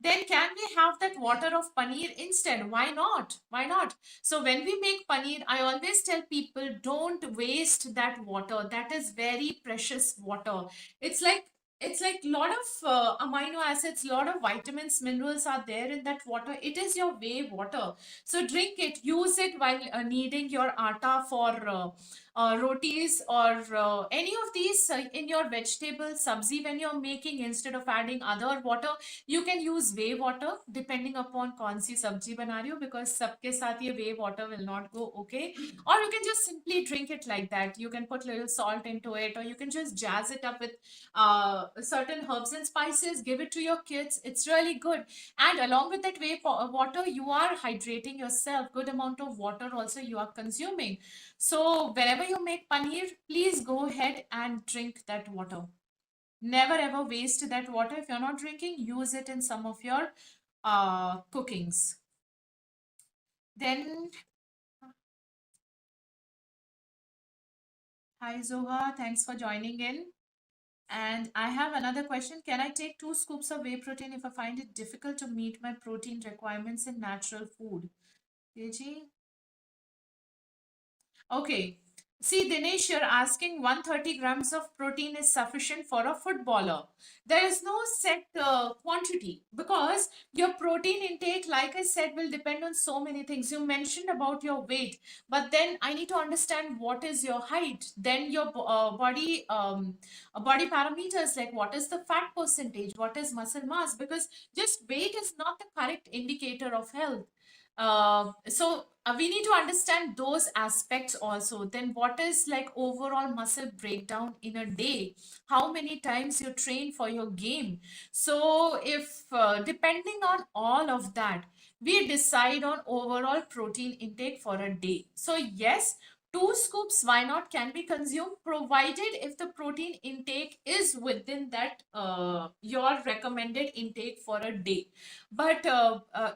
then can we have that water of paneer instead? Why not? Why not? So when we make paneer, I always tell people don't waste that water. That is very precious water. It's like it's like lot of amino acids, lot of vitamins, minerals are there in that water. It is your whey water. So drink it, use it while kneading your atta for rotis or any of these in your vegetable sabzi when you're making. Instead of adding other water, you can use whey water depending upon kaun si sabji bana rahi ho, because sabke sath ye whey water will not go okay. Or you can just simply drink it like that. You can put little salt into it, or you can just jazz it up with certain herbs and spices, give it to your kids. It's really good. And along with that water, you are hydrating yourself. Good amount of water also you are consuming. So whenever you make paneer, please go ahead and drink that water. Never ever waste that water. If you're not drinking, use it in some of your cookings. Then, hi Zoha, thanks for joining in. And I have another question. Can I take 2 scoops of whey protein if I find it difficult to meet my protein requirements in natural food? Teji? Okay. See, Dinesh, you're asking 130 grams of protein is sufficient for a footballer. There is no set quantity because your protein intake, like I said, will depend on so many things. You mentioned about your weight, but then I need to understand what is your height, then your body parameters, like what is the fat percentage, what is muscle mass, because just weight is not the correct indicator of health. So we need to understand those aspects also. Then what is like overall muscle breakdown in a day? How many times you train for your game? So if depending on all of that, we decide on overall protein intake for a day. So yes, 2 scoops, why not, can be consumed, provided if the protein intake is within that your recommended intake for a day. But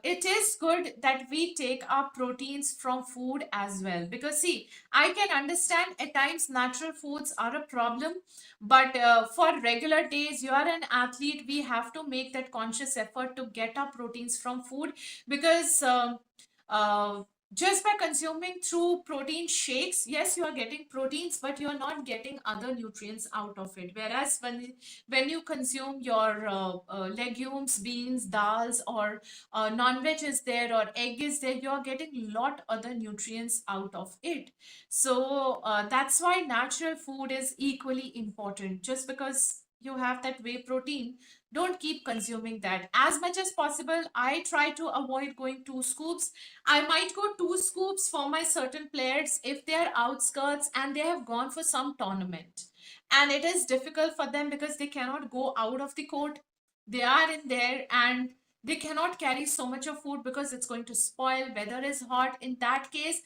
it is good that we take our proteins from food as well, because see, I can understand at times natural foods are a problem, but for regular days, you are an athlete, we have to make that conscious effort to get our proteins from food. Because uh, just by consuming through protein shakes, yes, you are getting proteins, but you are not getting other nutrients out of it. Whereas when you consume your legumes, beans, dals, or non-veg is there, or egg is there, you're getting lot other nutrients out of it. So that's why natural food is equally important. Just because you have that whey protein, don't keep consuming that. As much as possible, I try to avoid going 2 scoops. I might go 2 scoops for my certain players if they are outskirts and they have gone for some tournament, and it is difficult for them because they cannot go out of the court. They are in there and they cannot carry so much of food because it's going to spoil. Weather is hot. In that case,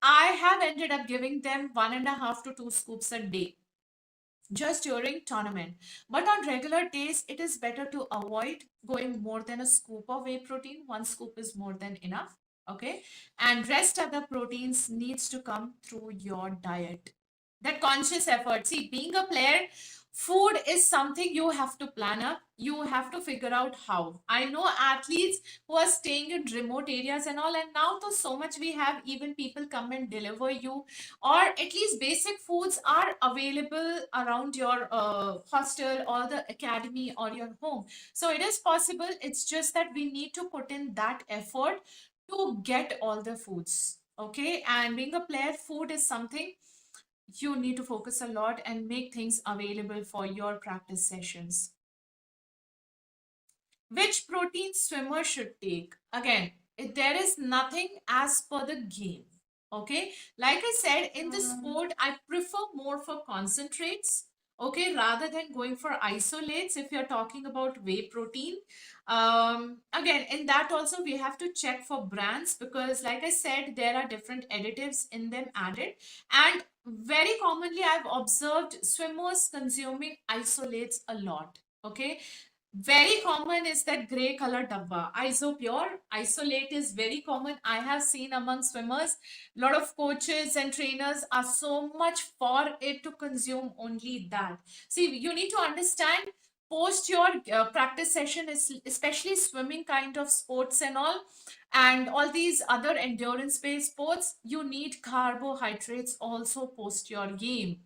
I have ended up giving them 1.5 to 2 scoops a day just during tournament. But on regular days, it is better to avoid going more than a scoop of whey protein. 1 scoop is more than enough. Okay. And rest other proteins needs to come through your diet. That conscious effort. See, being a player, food is something you have to plan up. You have to figure out how. I know athletes who are staying in remote areas and all, and now to so much we have, even people come and deliver you, or at least basic foods are available around your hostel or the academy or your home. So it is possible. It's just that we need to put in that effort to get all the foods. Okay. And being a player, food is something you need to focus a lot and make things available for your practice sessions. Which protein swimmer should take? Again, there is nothing as per the game. Okay, like I said, in the sport, I prefer more for concentrates. okay, rather than going for isolates if you're talking about whey protein. Again, in that also we have to check for brands, because like I said, there are different additives in them added. And very commonly I've observed swimmers consuming isolates a lot. Okay, very common is that gray color dabba. Isopure, isolate is very common. I have seen among swimmers, a lot of coaches and trainers are so much for it to consume only that. See, you need to understand post your practice session, is especially swimming kind of sports and all these other endurance based sports, you need carbohydrates also post your game.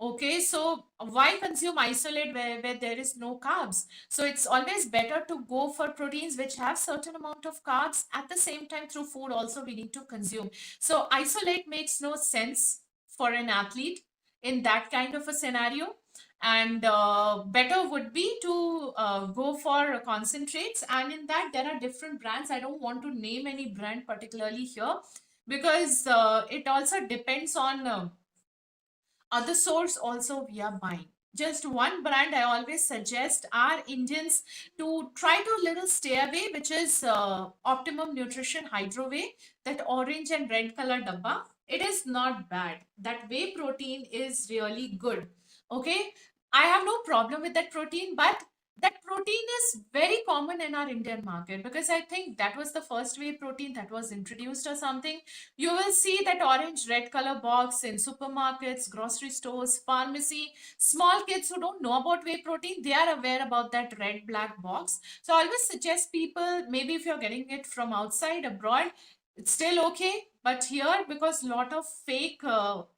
Okay, so why consume isolate where there is no carbs? So it's always better to go for proteins which have certain amount of carbs. At the same time, through food also we need to consume. So isolate makes no sense for an athlete in that kind of a scenario. And better would be to go for concentrates. And in that, there are different brands. I don't want to name any brand particularly here, because it also depends on other source also we are buying. Just one brand I always suggest our Indians to try to little stay away, which is Optimum Nutrition Hydro Whey, that orange and red color dabba. It is not bad. That whey protein is really good. Okay, I have no problem with that protein, but that protein is very common in our Indian market, because I think that was the first whey protein that was introduced or something. You will see that orange red color box in supermarkets, grocery stores, pharmacy. Small kids who don't know about whey protein, they are aware about that red black box. So I always suggest people, maybe if you're getting it from outside abroad, it's still okay. But here, because lot of fake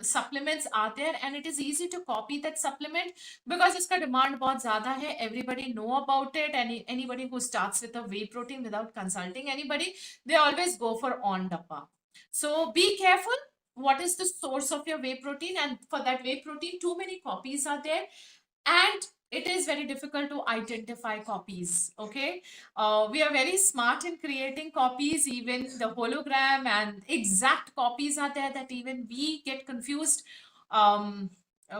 supplements are there, and it is easy to copy that supplement, because इसका demand बहुत ज़्यादा है. Everybody know about it. Anybody who starts with a whey protein without consulting anybody, they always go for on dabba. So be careful what is the source of your whey protein. And for that whey protein, too many copies are there, and it is very difficult to identify copies. Okay, we are very smart in creating copies. Even the hologram and exact copies are there, that even we get confused,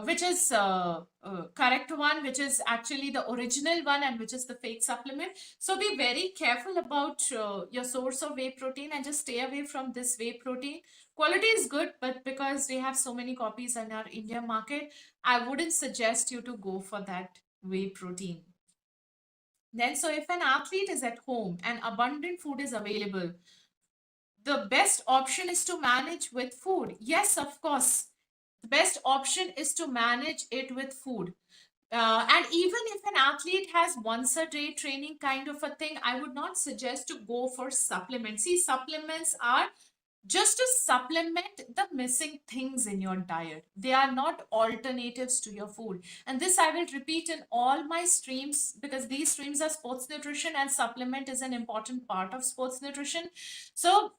which is correct one, which is actually the original one, and which is the fake supplement. So be very careful about your source of whey protein, and just stay away from this whey protein. Quality is good, but because we have so many copies in our India market, I wouldn't suggest you to go for that whey protein. Then, so if an athlete is at home and abundant food is available, the best option is to manage with food. Yes, of course. The best option is to manage it with food. And even if an athlete has once a day training kind of a thing, I would not suggest to go for supplements. See, supplements are just to supplement the missing things in your diet. They are not alternatives to your food. And this I will repeat in all my streams, because these streams are sports nutrition and supplement is an important part of sports nutrition. So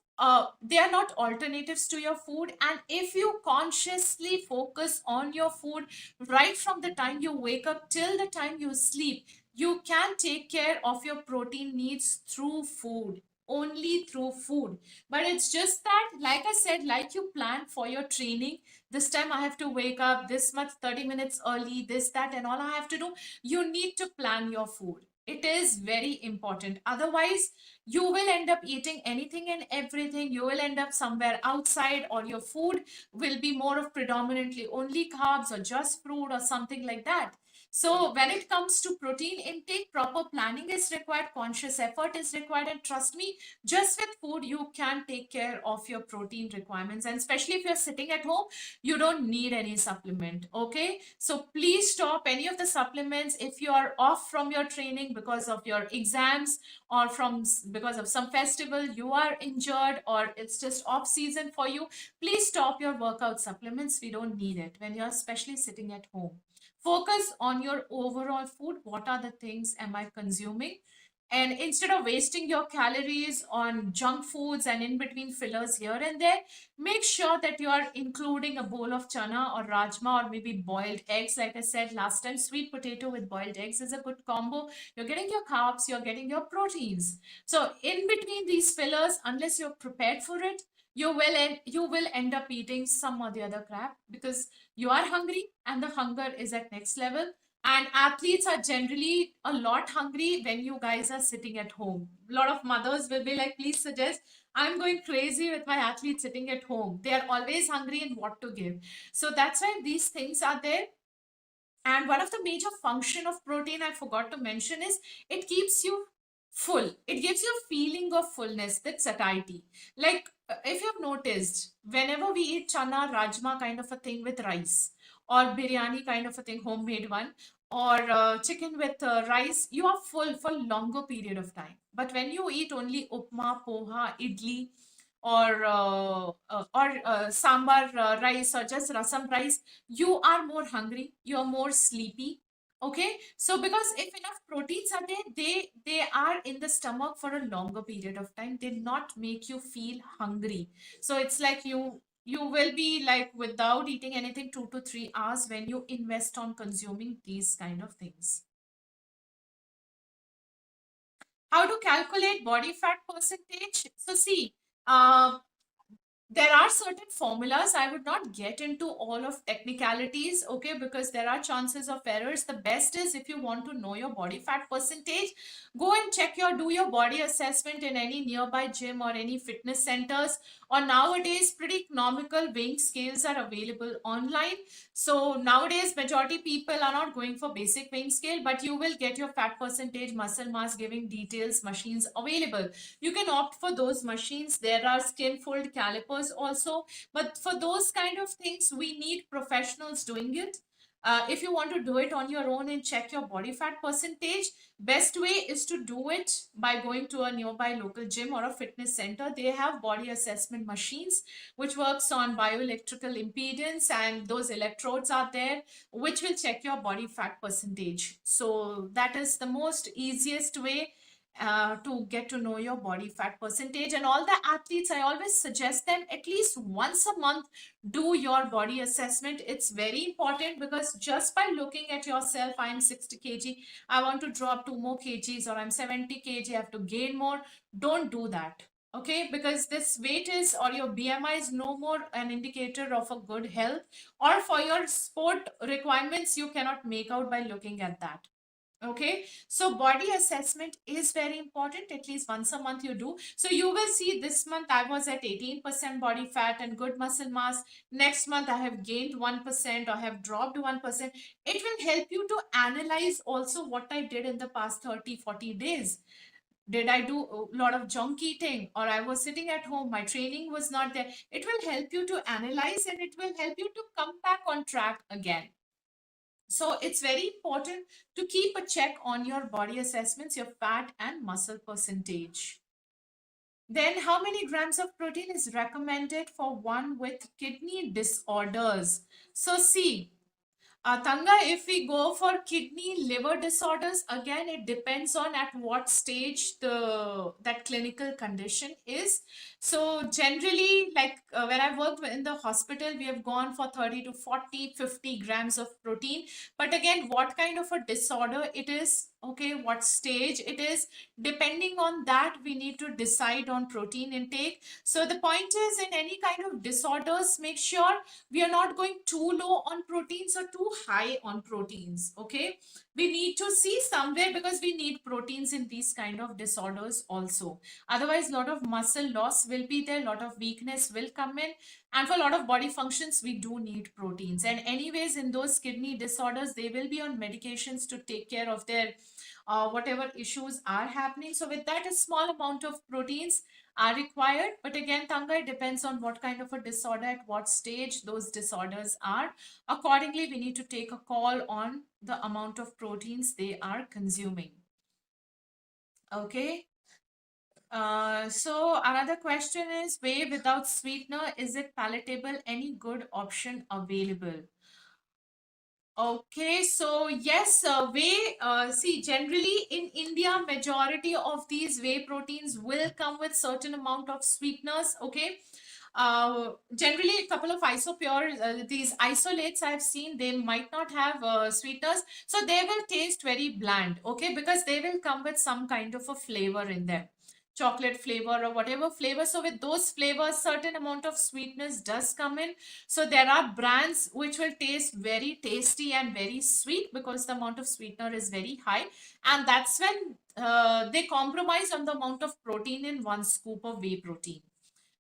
they are not alternatives to your food. And if you consciously focus on your food right from the time you wake up till the time you sleep, you can take care of your protein needs through food, only through food. But it's just that, like I said, like you plan for your training, this time I have to wake up this much 30 minutes early, this, that, and all I have to do. You need to plan your food. It is very important. Otherwise, you will end up eating anything and everything. You will end up somewhere outside, or your food will be more of predominantly only carbs or just fruit or something like that. So when it comes to protein intake, proper planning is required, conscious effort is required, and trust me, just with food, you can take care of your protein requirements. And especially if you're sitting at home, you don't need any supplement. Okay, so please stop any of the supplements. If you are off from your training because of your exams, or because of some festival, you are injured, or it's just off season for you, please stop your workout supplements. We don't need it when you're especially sitting at home. Focus on your overall food. What are the things am I consuming? And instead of wasting your calories on junk foods and in between fillers here and there, make sure that you are including a bowl of chana or rajma, or maybe boiled eggs. Like I said last time, sweet potato with boiled eggs is a good combo. You're getting your carbs, you're getting your proteins. So in between these fillers, unless you're prepared for it, you will end up eating some or the other crap because you are hungry and the hunger is at next level. And athletes are generally a lot hungry when you guys are sitting at home. A lot of mothers will be like, please suggest. I'm going crazy with my athletes sitting at home. They are always hungry in what to give. So that's why these things are there. And one of the major function of protein I forgot to mention is it keeps you full. It gives you a feeling of fullness, that satiety. Like if you've noticed, whenever we eat chana, rajma kind of a thing with rice, or biryani kind of a thing, homemade one, or chicken with rice, you are full for longer period of time. But when you eat only upma, poha, idli, or sambar rice, or just rasam rice, you are more hungry, you are more sleepy. Okay, so because if enough proteins are there, they are in the stomach for a longer period of time, they not make you feel hungry. So it's like you will be like without eating anything 2 to 3 hours when you invest on consuming these kind of things. How to calculate body fat percentage? So see, uh, there are certain formulas. I would not get into all of technicalities, okay, because there are chances of errors. The best is, if you want to know your body fat percentage, go and check do your body assessment in any nearby gym or any fitness centers. Or nowadays, pretty economical weighing scales are available online. So nowadays, majority people are not going for basic weighing scale, but you will get your fat percentage, muscle mass giving details machines available. You can opt for those machines. There are skin fold calipers also, but for those kind of things we need professionals doing it. If you want to do it on your own and check your body fat percentage, best way is to do it by going to a nearby local gym or a fitness center. They have body assessment machines which works on bioelectrical impedance, and those electrodes are there which will check your body fat percentage. So that is the most easiest way to get to know your body fat percentage. And all the athletes, I always suggest them at least once a month do your body assessment. It's very important, because just by looking at yourself, I'm 60 kg, I want to drop 2 more kgs, or I'm 70 kg, I have to gain more. Don't do that. Okay, because this weight is, or your BMI is no more an indicator of a good health, or for your sport requirements, you cannot make out by looking at that. Okay, so body assessment is very important. At least once a month you do. So you will see this month I was at 18% body fat and good muscle mass. Next month I have gained 1% or have dropped 1%. It will help you to analyze also what I did in the past 30-40 days. Did I do a lot of junk eating, or I was sitting at home, my training was not there? It will help you to analyze, and it will help you to come back on track again. So it's very important to keep a check on your body assessments, your fat and muscle percentage. Then how many grams of protein is recommended for one with kidney disorders? So see, Tanga, if we go for kidney liver disorders, again it depends on at what stage that clinical condition is. So generally, like when I worked in the hospital, we have gone for 30 to 40, 50 grams of protein. But again, what kind of a disorder it is, okay, what stage it is, depending on that, we need to decide on protein intake. So the point is, in any kind of disorders, make sure we are not going too low on proteins or too high on proteins. Okay, we need to see somewhere, because we need proteins in these kind of disorders also. Otherwise, a lot of muscle loss will be there, a lot of weakness will come in, and for a lot of body functions we do need proteins. And anyways, in those kidney disorders, they will be on medications to take care of their whatever issues are happening. So with that, a small amount of proteins are required. But again, Tanga, it depends on what kind of a disorder, at what stage those disorders are. Accordingly, we need to take a call on the amount of proteins they are consuming. Okay. So another question is, whey without sweetener, is it palatable? Any good option available? Okay, so yes, see, generally in India, majority of these whey proteins will come with certain amount of sweeteners. Okay, generally a couple of isopure, these isolates I've seen, they might not have sweeteners, so they will taste very bland. Okay, because they will come with some kind of a flavor in them. chocolate flavor or whatever flavor. So with those flavors, certain amount of sweetness does come in. So there are brands which will taste very tasty and very sweet because the amount of sweetener is very high, and that's when they compromise on the amount of protein in one scoop of whey protein.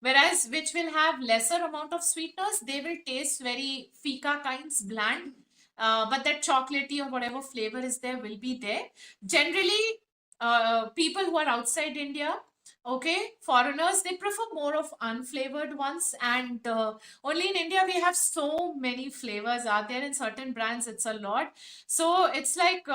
Whereas which will have lesser amount of sweeteners, they will taste very fika kinds, bland. But that chocolatey or whatever flavor is there will be there. Generally, people who are outside India, okay, foreigners, they prefer more of unflavored ones. And only in India, we have so many flavors. Are there in certain brands? It's a lot. So it's like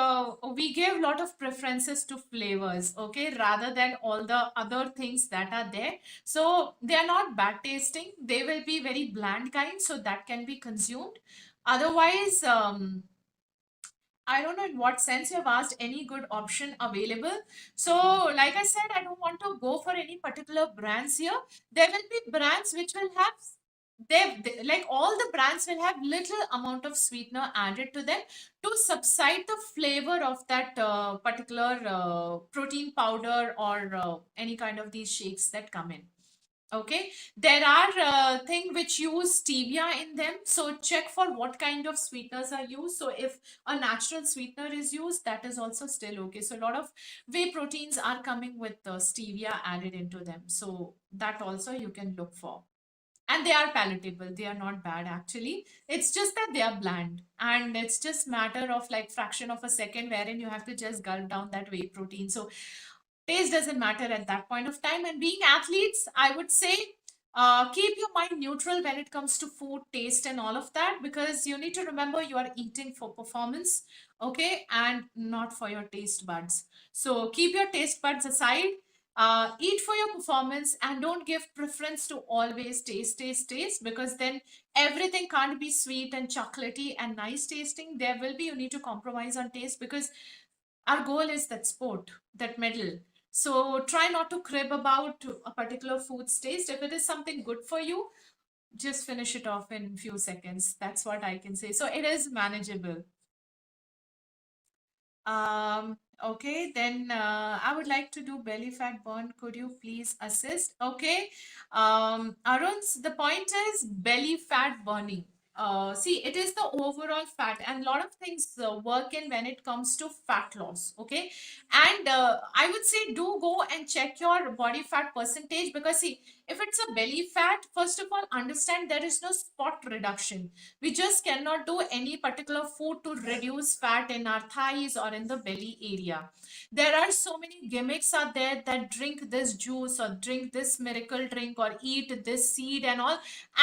we give a lot of preferences to flavors, okay, rather than all the other things that are there. So they are not bad tasting. They will be very bland kind, so that can be consumed. Otherwise, I don't know in what sense you have asked any good option available. So, like I said, I don't want to go for any particular brands here. There will be brands which will have like all the brands will have little amount of sweetener added to them to subside the flavor of that particular protein powder or any kind of these shakes that come in. Okay, there are things which use stevia in them. So check for what kind of sweeteners are used. So if a natural sweetener is used, that is also still okay. So a lot of whey proteins are coming with stevia added into them. So that also you can look for. And they are palatable. They are not bad actually. It's just that they are bland. And it's just matter of like fraction of a second wherein you have to just gulp down that whey protein. So taste doesn't matter at that point of time. And being athletes, I would say keep your mind neutral when it comes to food, taste, and all of that, because you need to remember you are eating for performance, okay, and not for your taste buds. So keep your taste buds aside. Eat for your performance and don't give preference to always taste, taste, taste, because then everything can't be sweet and chocolatey and nice tasting. There will be, you need to compromise on taste because our goal is that sport, that medal. So try not to crib about a particular food's taste. If it is something good for you, just finish it off in few seconds. That's what I can say. So it is manageable. Okay, then I would like to do belly fat burn. Could you please assist? Okay. Arun's, the point is belly fat burning. See, it is the overall fat, and a lot of things work in when it comes to fat loss. Okay, and I would say do go and check your body fat percentage, because see, if it's a belly fat, first of all, understand there is no spot reduction. We just cannot do any particular food to reduce fat in our thighs or in the belly area. There are so many gimmicks out there that drink this juice or drink this miracle drink or eat this seed and all,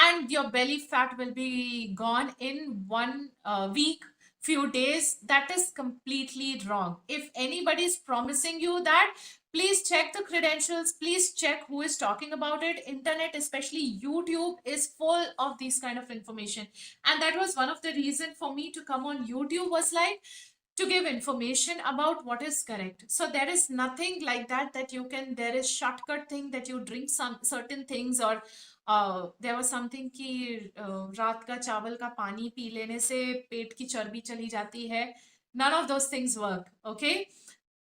and your belly fat will be gone in one week, few days. That is completely wrong. If anybody is promising you that, please check the credentials, please check who is talking about it. Internet, especially YouTube, is full of these kind of information. And that was one of the reason for me to come on YouTube, was like to give information about what is correct. So there is nothing like that that you can, there is shortcut thing that you drink some certain things, or there was something कि रात का चावल का पानी P लेने से पेट की चर्बी चली जाती है. None of those things work. Okay,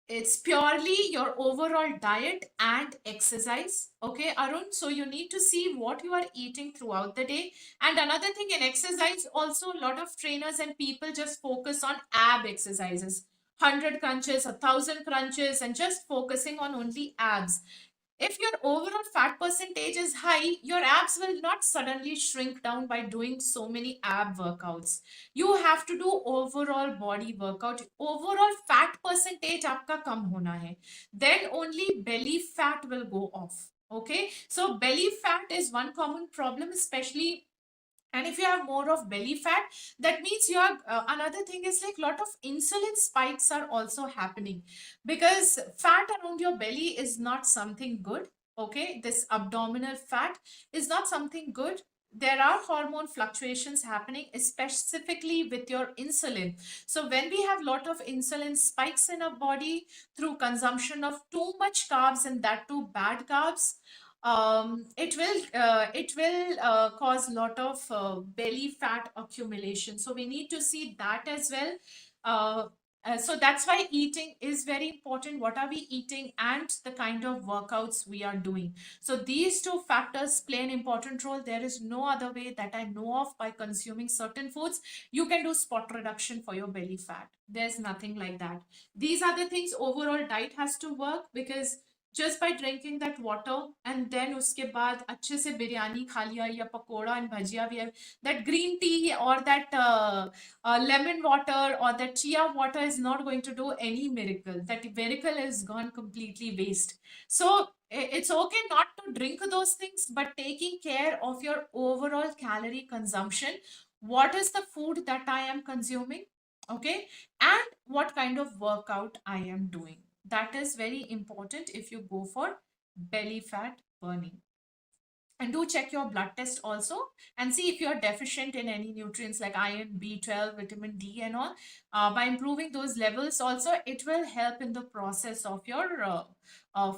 it's purely your overall diet and exercise. Okay, Arun. So you need to see what you are eating throughout the day. And another thing in exercise, also a lot of trainers and people just focus on ab exercises, 100 crunches, 1,000 crunches, and just focusing on only abs. If your overall fat percentage is high, your abs will not suddenly shrink down by doing so many ab workouts. You have to do overall body workout. Overall fat percentage आपका कम होना है. Then only belly fat will go off. Okay, so belly fat is one common problem, especially, and if you have more of belly fat, that means you are another thing is like lot of insulin spikes are also happening, because fat around your belly is not something good. Okay, this abdominal fat is not something good. There are hormone fluctuations happening specifically with your insulin. So when we have lot of insulin spikes in our body through consumption of too much carbs, and that too bad carbs, it will cause a lot of belly fat accumulation. So we need to see that as well. So that's why eating is very important. What are we eating and the kind of workouts we are doing. So these two factors play an important role. There is no other way that I know of by consuming certain foods. You can do spot reduction for your belly fat. There's nothing like that. These are the things overall diet has to work because just by drinking that water and then उसके बाद अच्छे से बिरयानी खा लिया या pakora and bhajia we have that green tea or that lemon water or that chia water is not going to do any miracle. That miracle is gone completely waste. So it's okay not to drink those things, but taking care of your overall calorie consumption. What is the food that I am consuming? Okay. And what kind of workout I am doing. That is very important if you go for belly fat burning. And do check your blood test also and see if you're deficient in any nutrients like iron, B12, vitamin D, and all. By improving those levels, also, it will help in the process of your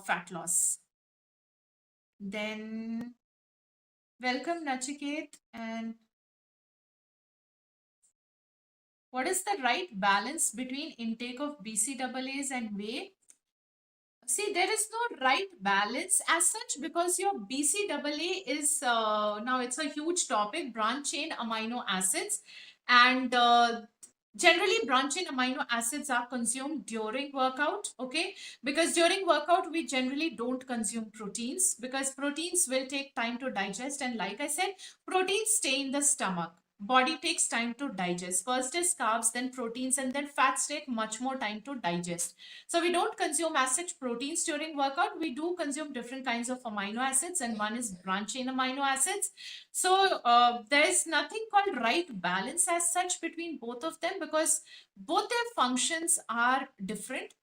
fat loss. Then, welcome, Nachiket. And what is the right balance between intake of BCAAs and whey? See, there is no right balance as such because your BCAA is now it's a huge topic, branch chain amino acids, and generally branch chain amino acids are consumed during workout. Okay, because during workout we generally don't consume proteins because proteins will take time to digest, and like I said, proteins stay in the stomach. Body takes time to digest. First is carbs, then proteins, and then fats take much more time to digest. So we don't consume as such proteins during workout. We do consume different kinds of amino acids, and one is branch chain amino acids. So there is nothing called right balance as such between both of them because both their functions are different.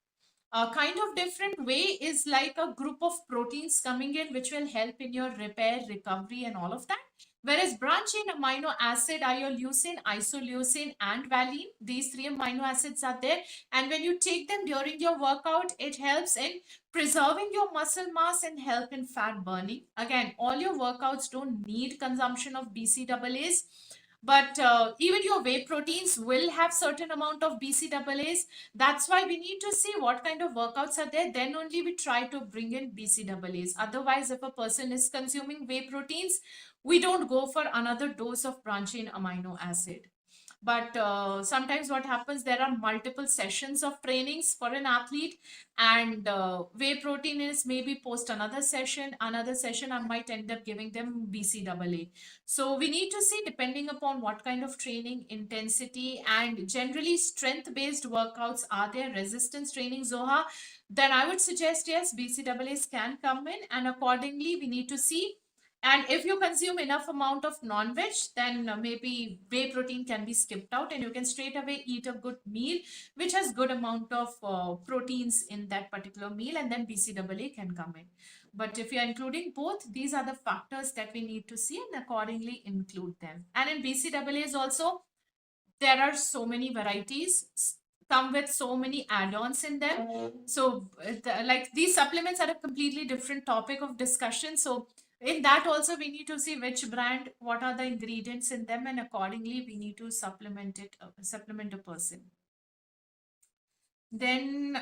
A kind of different way is like a group of proteins coming in which will help in your repair, recovery, and all of that. Whereas branch chain amino acid are your leucine, isoleucine, and valine. These three amino acids are there. And when you take them during your workout, it helps in preserving your muscle mass and help in fat burning. Again, all your workouts don't need consumption of BCAAs. But even your whey proteins will have certain amount of BCAAs. That's why we need to see what kind of workouts are there. Then only we try to bring in BCAAs. Otherwise, if a person is consuming whey proteins, we don't go for another dose of branch chain amino acid. But sometimes what happens, there are multiple sessions of trainings for an athlete, and whey protein is maybe post another session I might end up giving them BCAA. So we need to see depending upon what kind of training intensity, and generally strength based workouts are there, resistance training, Zoha, then I would suggest yes, BCAAs can come in, and accordingly we need to see. And if you consume enough amount of non-veg, then maybe whey protein can be skipped out and you can straight away eat a good meal which has good amount of proteins in that particular meal, and then BCAA can come in. But if you're including both, these are the factors that we need to see and accordingly include them. And in BCAAs also, there are so many varieties come with so many add-ons in them. So like these supplements are a completely different topic of discussion. So in that also we need to see which brand, what are the ingredients in them, and accordingly we need to supplement a person. Then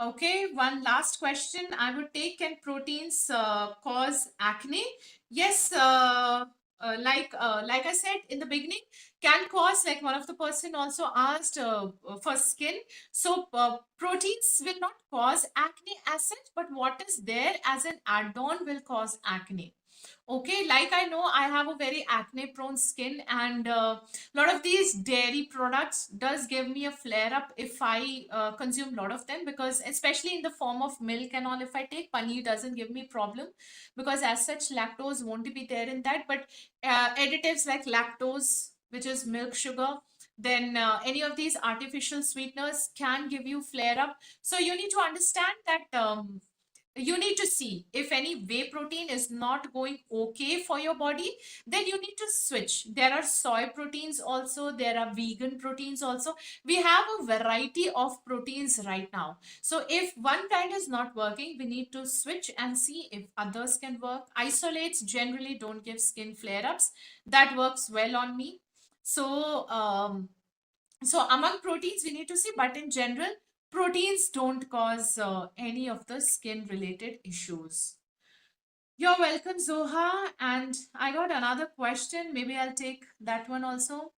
okay, one last question I would take. Can proteins cause acne? Yes, like I said in the beginning, can cause, like one of the person also asked for skin. So proteins will not cause acne as such, but what is there as an add-on will cause acne. Okay, like I know I have a very acne prone skin, and a lot of these dairy products does give me a flare up if I consume a lot of them, because especially in the form of milk and all, if I take paneer doesn't give me problem because as such lactose won't be there in that. But additives like lactose, which is milk sugar, then any of these artificial sweeteners can give you flare up. So you need to understand that you need to see if any whey protein is not going okay for your body, then you need to switch. There are soy proteins also, there are vegan proteins also. We have a variety of proteins right now. So if one kind is not working, we need to switch and see if others can work. Isolates generally don't give skin flare ups. That works well on me. So So among proteins, we need to see, but in general, proteins don't cause any of the skin related issues. You're welcome, Zoha. And I got another question. Maybe I'll take that one also.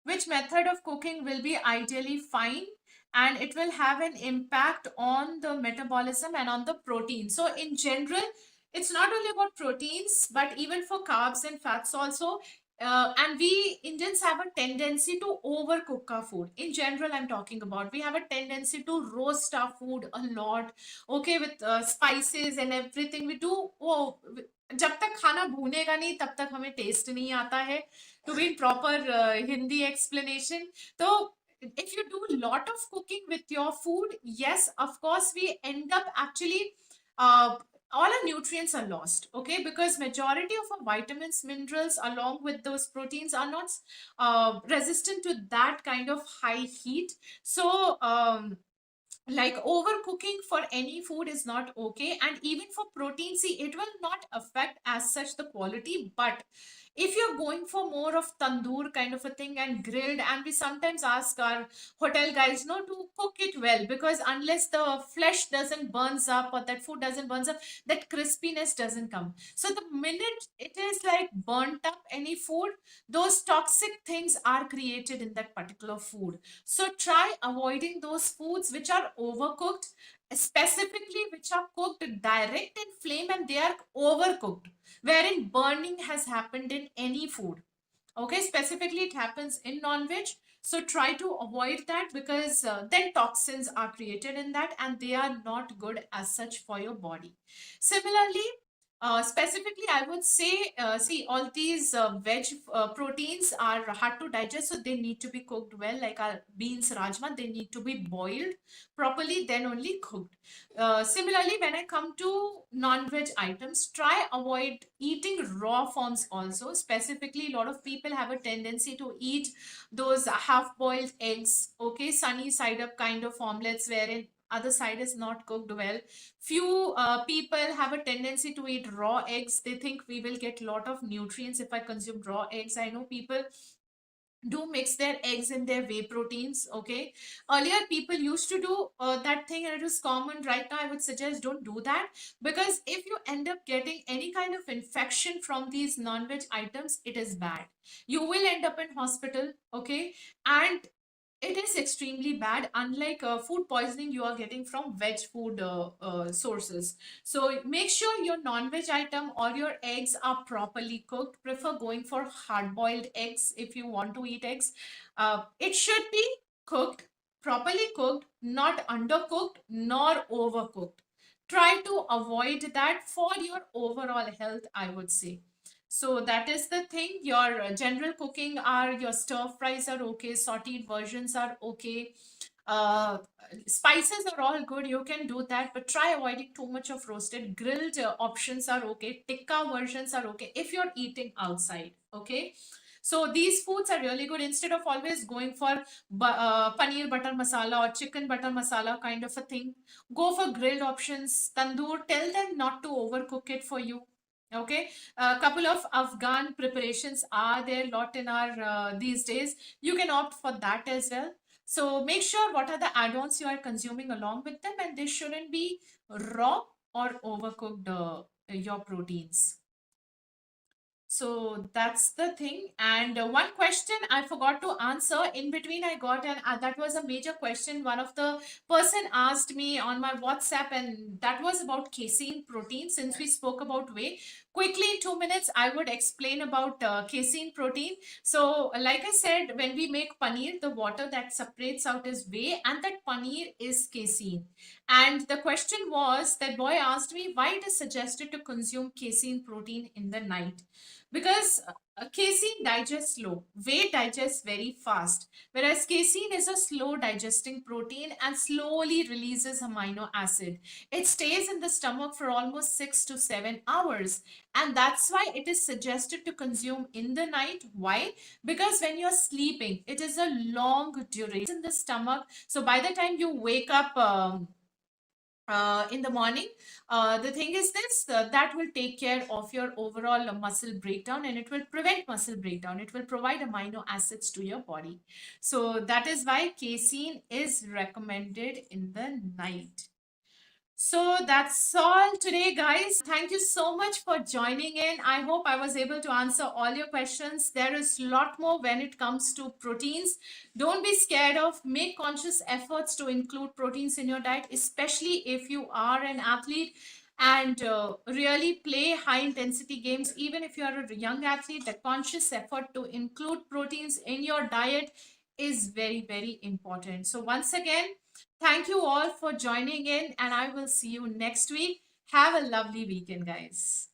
Which method of cooking will be ideally fine and it will have an impact on the metabolism and on the protein? So in general, it's not only about proteins but even for carbs and fats also. And we Indians have a tendency to overcook our food. In general, I'm talking about, we have a tendency to roast our food a lot, okay, with spices and everything we do. Oh, जब तक खाना भूनेगा नहीं तब तक हमें test नहीं आता है, to be in proper Hindi explanation. So, if you do a lot of cooking with your food, yes, of course, we end up actually all our nutrients are lost, okay, because majority of our vitamins, minerals, along with those proteins are not resistant to that kind of high heat. So like overcooking for any food is not okay, and even for protein, see, it will not affect as such the quality, but if you're going for more of tandoor kind of a thing and grilled, and we sometimes ask our hotel guys no to cook it well, because unless the flesh doesn't burns up or that food doesn't burns up, that crispiness doesn't come. So the minute it is like burnt up any food, those toxic things are created in that particular food. So try avoiding those foods which are overcooked, specifically which are cooked direct in flame and they are overcooked, wherein burning has happened in any food. Okay, specifically it happens in non-veg. So try to avoid that, because then toxins are created in that and they are not good as such for your body. Similarly, specifically, I would say, see, all these veg proteins are hard to digest, so they need to be cooked well. Like our beans, rajma, they need to be boiled properly, then only cooked. Similarly, when I come to non-veg items, try avoid eating raw forms also. Specifically, a lot of people have a tendency to eat those half-boiled eggs, okay, sunny side up kind of omelets, wherein other side is not cooked well. Few people have a tendency to eat raw eggs. They think we will get a lot of nutrients if I consume raw eggs. I know people do mix their eggs in their whey proteins, okay. Earlier people used to do that thing and it was common. Right now I would suggest don't do that, because if you end up getting any kind of infection from these non-veg items, it is bad. You will end up in hospital, okay. And it is extremely bad, unlike food poisoning you are getting from veg food sources. So make sure your non-veg item or your eggs are properly cooked. Prefer going for hard-boiled eggs if you want to eat eggs. It should be cooked, properly cooked, not undercooked nor overcooked. Try to avoid that for your overall health, I would say. So that is the thing. Your general cooking are your stir fries are okay, sauteed versions are okay. Uh, Spices are all good. You can do that, but try avoiding too much of roasted. Grilled options are okay. Tikka versions are okay if you're eating outside. Okay. So these foods are really good. Instead of always going for paneer butter masala or chicken butter masala kind of a thing, go for grilled options. Tandoor, tell them not to overcook it for you. Okay, a couple of Afghan preparations are there lot in our these days. You can opt for that as well. So make sure what are the add-ons you are consuming along with them, and they shouldn't be raw or overcooked your proteins. So that's the thing. And one question I forgot to answer in between, I got, and that was a major question. One of the person asked me on my WhatsApp, and that was about casein protein. Since we spoke about whey, quickly in 2 minutes, I would explain about casein protein. So, like I said, when we make paneer, the water that separates out is whey, and that paneer is casein. And the question was that boy asked me why it is suggested to consume casein protein in the night, because casein digests slow, whey digests very fast, whereas casein is a slow digesting protein and slowly releases amino acid. It stays in the stomach for almost 6 to 7 hours, and that's why it is suggested to consume in the night. Why? Because when you're sleeping, it is a long duration in the stomach, so by the time you wake up in the morning. The thing is this, that will take care of your overall muscle breakdown, and it will prevent muscle breakdown. It will provide amino acids to your body. So that is why casein is recommended in the night. So that's all today, guys. Thank you so much for joining in. I hope I was able to answer all your questions. There is a lot more when it comes to proteins. Don't be scared of, make conscious efforts to include proteins in your diet, especially if you are an athlete and really play high intensity games. Even if you are a young athlete, the conscious effort to include proteins in your diet is very, very important. So once again, thank you all for joining in, and I will see you next week. Have a lovely weekend, guys.